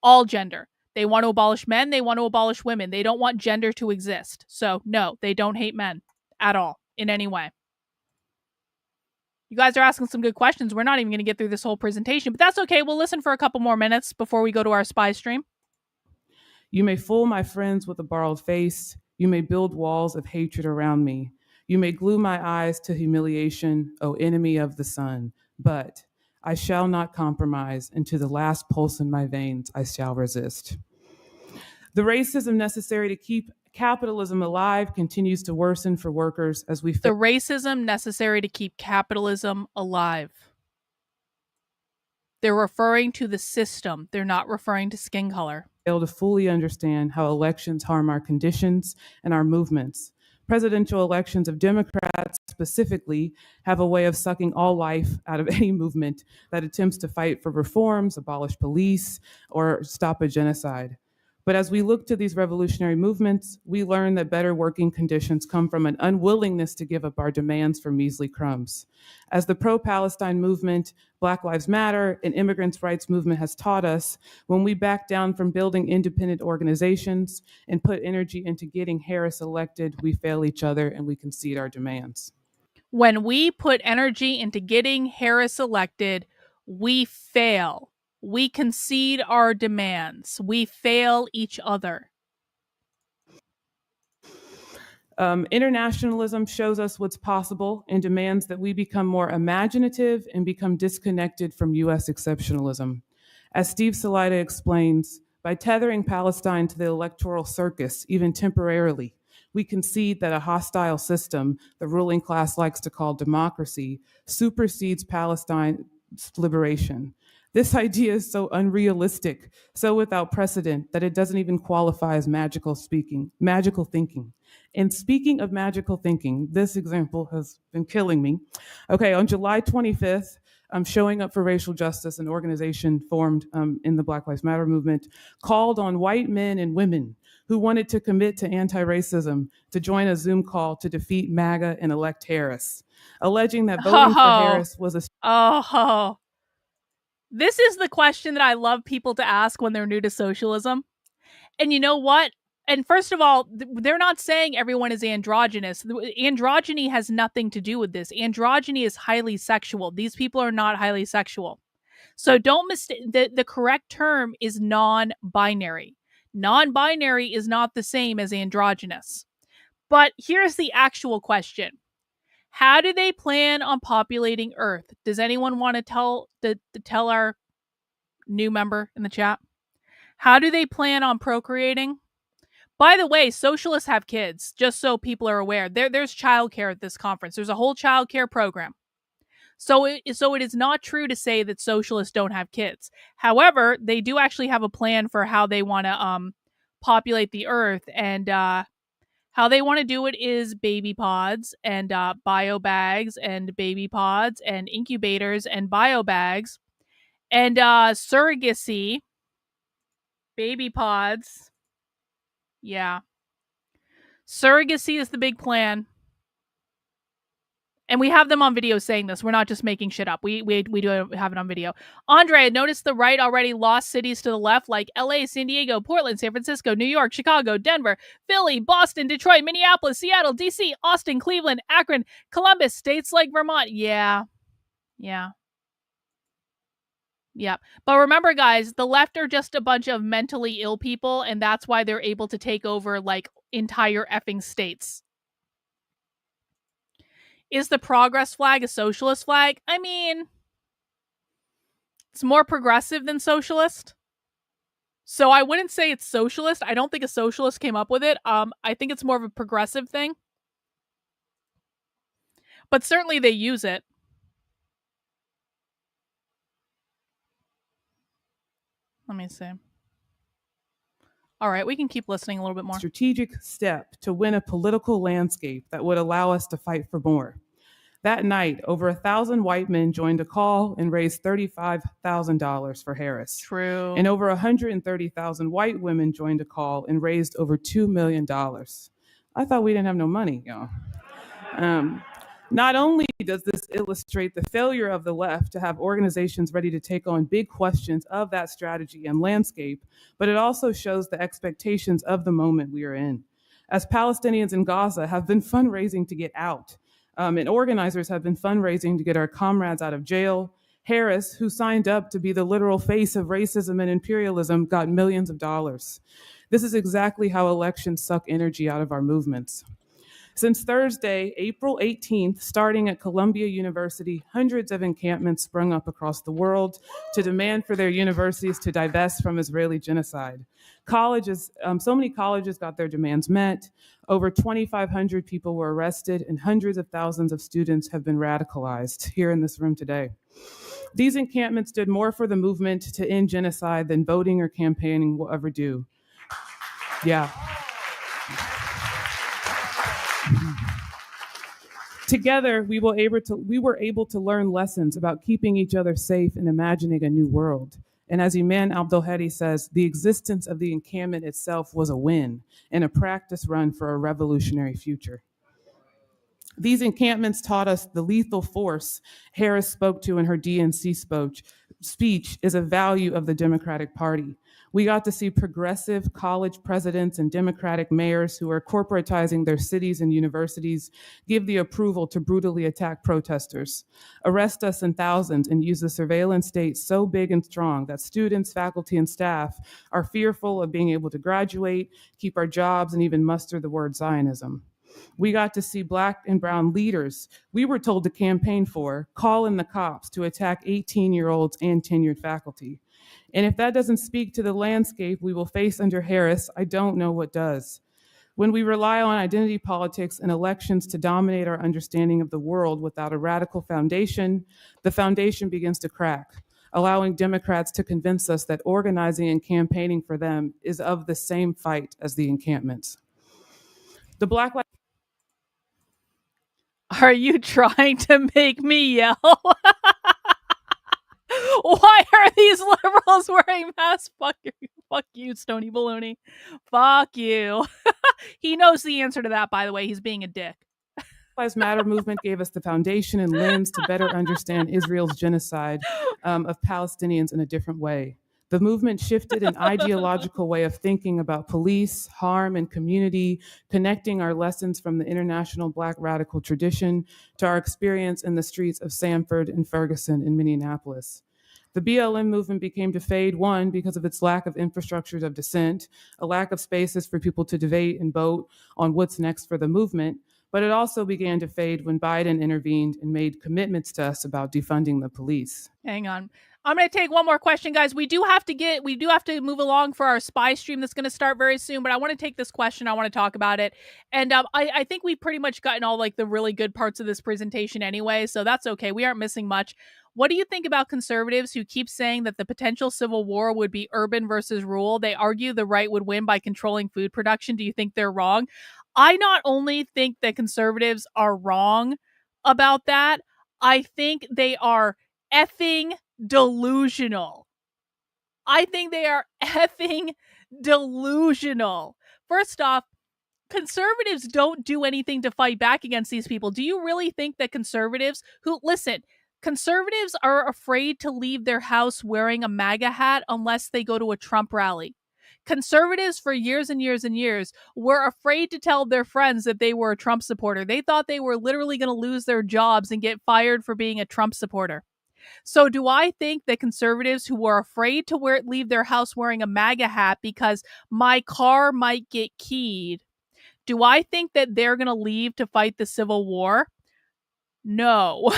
All gender. They want to abolish men. They want to abolish women. They don't want gender to exist. So, no, they don't hate men at all in any way. You guys are asking some good questions. We're not even going to get through this whole presentation, but that's okay. We'll listen for a couple more minutes before we go to our spy stream. You may fool my friends with a borrowed face. You may build walls of hatred around me. You may glue my eyes to humiliation, O enemy of the sun. But I shall not compromise, and to the last pulse in my veins, I shall resist. The racism necessary to keep capitalism alive continues to worsen for workers as we... The racism necessary to keep capitalism alive. They're referring to the system. They're not referring to skin color. Fail to fully understand how elections harm our conditions and our movements. Presidential elections of Democrats specifically have a way of sucking all life out of any movement that attempts to fight for reforms, abolish police, or stop a genocide. But as we look to these revolutionary movements, we learn that better working conditions come from an unwillingness to give up our demands for measly crumbs. As the pro-Palestine movement, Black Lives Matter, and immigrants' rights movement has taught us, when we back down from building independent organizations and put energy into getting Harris elected, we fail each other and we concede our demands. When we put energy into getting Harris elected, we fail. We concede our demands. We fail each other. Internationalism shows us what's possible and demands that we become more imaginative and become disconnected from US exceptionalism. As Steve Salaita explains, by tethering Palestine to the electoral circus, even temporarily, we concede that a hostile system the ruling class likes to call democracy supersedes Palestine's liberation. This idea is so unrealistic, so without precedent, that it doesn't even qualify as magical thinking. And speaking of magical thinking, this example has been killing me. Okay, on July 25th, Showing Up for Racial Justice, an organization formed in the Black Lives Matter movement, called on white men and women who wanted to commit to anti-racism to join a Zoom call to defeat MAGA and elect Harris, alleging that voting for Harris was a Oh, this is the question that I love people to ask when they're new to socialism. And you know what? And first of all, they're not saying everyone is androgynous. Androgyny has nothing to do with this. Androgyny is highly sexual. These people are not highly sexual. So don't mistake, the correct term is non-binary. Non-binary is not the same as androgynous. But here's the actual question. How do they plan on populating Earth? Does anyone want to tell our new member in the chat? How do they plan on procreating? By the way, socialists have kids, just so people are aware. There's childcare at this conference. There's a whole childcare program. So it is not true to say that socialists don't have kids. However, they do actually have a plan for how they want to populate the Earth, and how they want to do it is baby pods and bio bags and baby pods and incubators and bio bags and surrogacy, baby pods. Yeah. Surrogacy is the big plan. And we have them on video saying this. We're not just making shit up. We do have it on video. Andre, notice the right already lost cities to the left like LA, San Diego, Portland, San Francisco, New York, Chicago, Denver, Philly, Boston, Detroit, Minneapolis, Seattle, DC, Austin, Cleveland, Akron, Columbus, states like Vermont. Yeah. But remember, guys, the left are just a bunch of mentally ill people, and that's why they're able to take over like entire effing states. Is the progress flag a socialist flag? I mean, it's more progressive than socialist. So I wouldn't say it's socialist. I don't think a socialist came up with it. I think it's more of a progressive thing. But certainly they use it. Let me see. All right, we can keep listening a little bit more. Strategic step to win a political landscape that would allow us to fight for more. That night, over 1,000 white men joined a call and raised $35,000 for Harris. True. And over 130,000 white women joined a call and raised over $2 million. I thought we didn't have no money, y'all. Not only does this illustrate the failure of the left to have organizations ready to take on big questions of that strategy and landscape, but it also shows the expectations of the moment we are in. As Palestinians in Gaza have been fundraising to get out, and organizers have been fundraising to get our comrades out of jail, Harris, who signed up to be the literal face of racism and imperialism, got millions of dollars. This is exactly how elections suck energy out of our movements. Since Thursday, April 18th, starting at Columbia University, hundreds of encampments sprung up across the world to demand for their universities to divest from Israeli genocide. So many colleges got their demands met. Over 2,500 people were arrested, and hundreds of thousands of students have been radicalized here in this room today. These encampments did more for the movement to end genocide than voting or campaigning will ever do. Yeah. Together, we were able to learn lessons about keeping each other safe and imagining a new world. And as Iman Abdelhadi says, the existence of the encampment itself was a win and a practice run for a revolutionary future. These encampments taught us the lethal force Harris spoke to in her DNC speech is a value of the Democratic Party. We got to see progressive college presidents and Democratic mayors who are corporatizing their cities and universities give the approval to brutally attack protesters, arrest us in thousands, and use the surveillance state so big and strong that students, faculty, and staff are fearful of being able to graduate, keep our jobs, and even muster the word Zionism. We got to see Black and brown leaders we were told to campaign for call in the cops to attack 18-year-olds and tenured faculty. And if that doesn't speak to the landscape we will face under Harris, I don't know what does. When we rely on identity politics and elections to dominate our understanding of the world without a radical foundation, the foundation begins to crack. allowing Democrats to convince us that organizing and campaigning for them is of the same fight as the encampments. The Black Lives Are you trying to make me yell? Why are these liberals wearing masks? Fuck you, Stony Baloney. Fuck you. He knows the answer to that, by the way. He's being a dick. Lives Matter movement gave us the foundation and lens to better understand Israel's genocide of Palestinians in a different way. The movement shifted an ideological way of thinking about police, harm, and community, connecting our lessons from the international Black radical tradition to our experience in the streets of Sanford and Ferguson in Minneapolis. The BLM movement became to fade, one, because of its lack of infrastructures of dissent, a lack of spaces for people to debate and vote on what's next for the movement, but it also began to fade when Biden intervened and made commitments to us about defunding the police. Hang on. I'm going to take one more question, guys. We do have to move along for our spy stream that's going to start very soon, but I want to take this question. I want to talk about it. And I think we've pretty much gotten all like the really good parts of this presentation anyway, so that's okay. We aren't missing much. What do you think about conservatives who keep saying that the potential civil war would be urban versus rural? They argue the right would win by controlling food production. Do you think they're wrong? I not only think that conservatives are wrong about that, I think they are effing delusional. I think they are effing delusional. First off, conservatives don't do anything to fight back against these people. Do you really think that conservatives are afraid to leave their house wearing a MAGA hat unless they go to a Trump rally? Conservatives for years and years and years were afraid to tell their friends that they were a Trump supporter. They thought they were literally going to lose their jobs and get fired for being a Trump supporter. So do I think that conservatives who were afraid to leave their house wearing a MAGA hat because my car might get keyed, do I think that they're going to leave to fight the Civil War? No.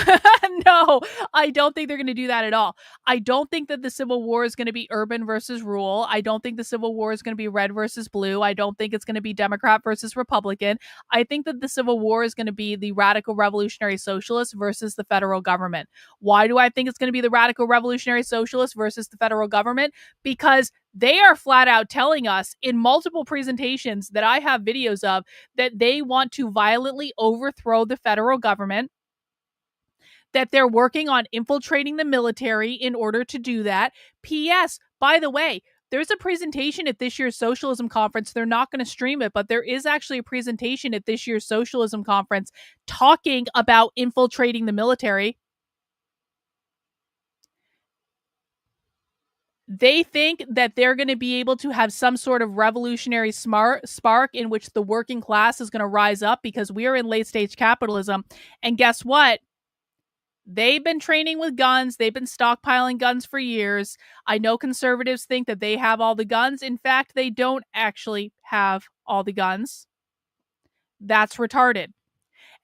No, I don't think they're going to do that at all. I don't think that the Civil War is going to be urban versus rural. I don't think the Civil War is going to be red versus blue. I don't think it's going to be Democrat versus Republican. I think that the Civil War is going to be the radical revolutionary socialists versus the federal government. Why do I think it's going to be the radical revolutionary socialists versus the federal government? Because they are flat out telling us in multiple presentations that I have videos of that they want to violently overthrow the federal government, that they're working on infiltrating the military in order to do that. P.S. By the way, there's a presentation at this year's Socialism Conference. They're not going to stream it, but there is actually a presentation at this year's Socialism Conference talking about infiltrating the military. They think that they're going to be able to have some sort of revolutionary spark in which the working class is going to rise up because we are in late-stage capitalism. And guess what? They've been training with guns. They've been stockpiling guns for years. I know conservatives think that they have all the guns. In fact, they don't actually have all the guns. That's retarded.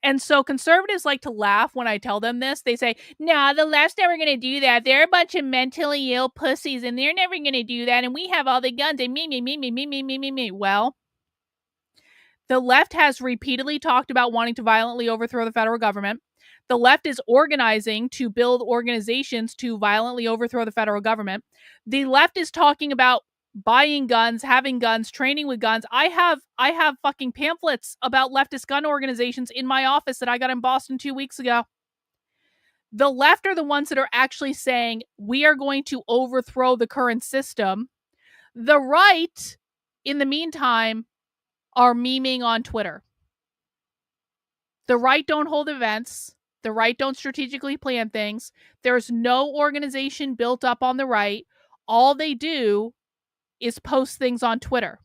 And so conservatives like to laugh when I tell them this. They say, nah, the left's never going to do that. They're a bunch of mentally ill pussies and they're never going to do that. And we have all the guns and me. Well, the left has repeatedly talked about wanting to violently overthrow the federal government. The left is organizing to build organizations to violently overthrow the federal government. The left is talking about buying guns, having guns, training with guns. I have fucking pamphlets about leftist gun organizations in my office that I got in Boston 2 weeks ago. The left are the ones that are actually saying we are going to overthrow the current system. The right, in the meantime, are memeing on Twitter. The right don't hold events. The right don't strategically plan things. There's no organization built up on the right. All they do is post things on Twitter.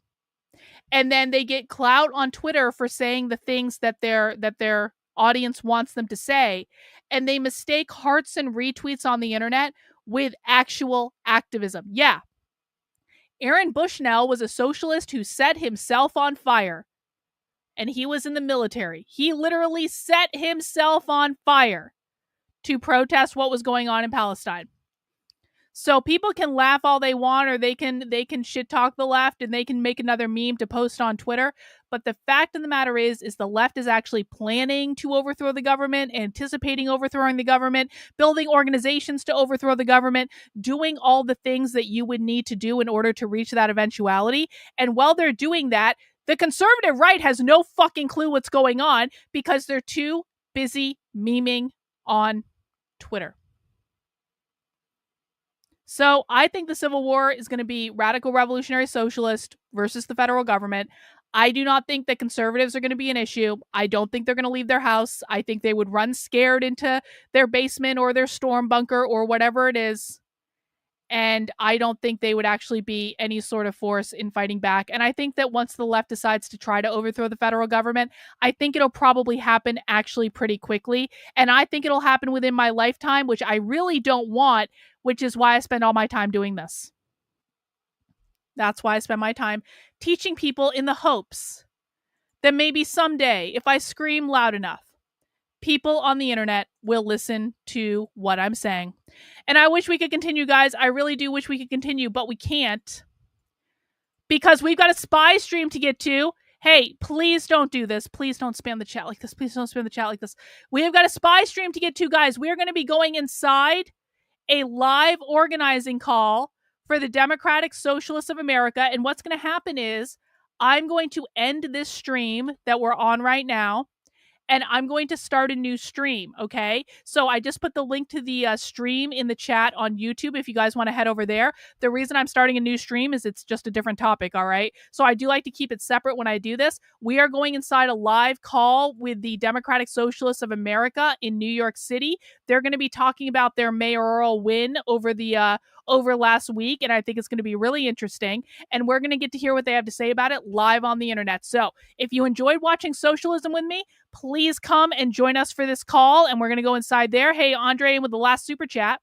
And then they get clout on Twitter for saying the things that their audience wants them to say. And they mistake hearts and retweets on the internet with actual activism. Yeah. Aaron Bushnell was a socialist who set himself on fire. And he was in the military. He literally set himself on fire to protest what was going on in Palestine. So people can laugh all they want, or they can shit talk the left, and they can make another meme to post on Twitter. But the fact of the matter is the left is actually planning to overthrow the government, anticipating overthrowing the government, building organizations to overthrow the government, doing all the things that you would need to do in order to reach that eventuality. And while they're doing that, the conservative right has no fucking clue what's going on because they're too busy memeing on Twitter. So I think the Civil War is going to be radical revolutionary socialist versus the federal government. I do not think that conservatives are going to be an issue. I don't think they're going to leave their house. I think they would run scared into their basement or their storm bunker or whatever it is. And I don't think they would actually be any sort of force in fighting back. And I think that once the left decides to try to overthrow the federal government, I think it'll probably happen actually pretty quickly. And I think it'll happen within my lifetime, which I really don't want, which is why I spend all my time doing this. That's why I spend my time teaching people in the hopes that maybe someday, if I scream loud enough, people on the internet will listen to what I'm saying. And I wish we could continue, guys. I really do wish we could continue, but we can't. Because we've got a spy stream to get to. Hey, please don't do this. Please don't spam the chat like this. Please don't spam the chat like this. We have got a spy stream to get to, guys. We are going to be going inside a live organizing call for the Democratic Socialists of America. And what's going to happen is I'm going to end this stream that we're on right now, and I'm going to start a new stream, okay? So I just put the link to the stream in the chat on YouTube if you guys want to head over there. The reason I'm starting a new stream is it's just a different topic, all right? So I do like to keep it separate when I do this. We are going inside a live call with the Democratic Socialists of America in New York City. They're going to be talking about their mayoral win over the over last week, and I think it's going to be really interesting. And we're going to get to hear what they have to say about it live on the internet. So if you enjoyed watching Socialism with me, please come and join us for this call, and we're going to go inside there. Hey, Andre, with the last super chat.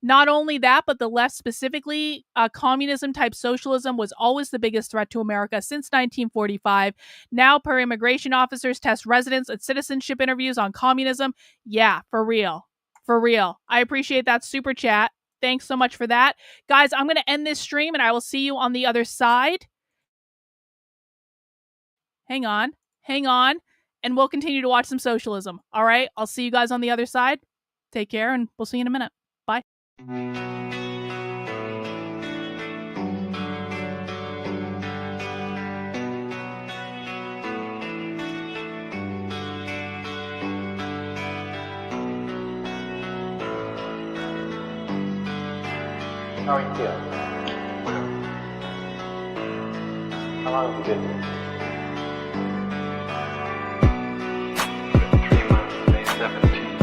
Not only that, but the left specifically, communism-type socialism was always the biggest threat to America since 1945. Now, per immigration officers test residents at citizenship interviews on communism. Yeah, for real. For real. I appreciate that super chat. Thanks so much for that. Guys, I'm going to end this stream, and I will see you on the other side. Hang on, and we'll continue to watch some socialism. All right, I'll see you guys on the other side. Take care, and we'll see you in a minute. Bye. How are you feeling? How long have you been here? 3 months, May 17th.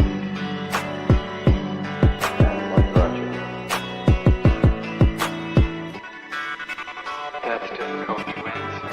And what brought you? That's difficult to answer.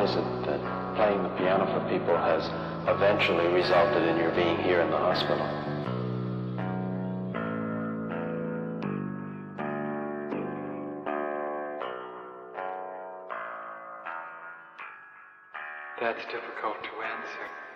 is it that playing the piano for people has eventually resulted in your being here in the hospital? That's difficult to answer.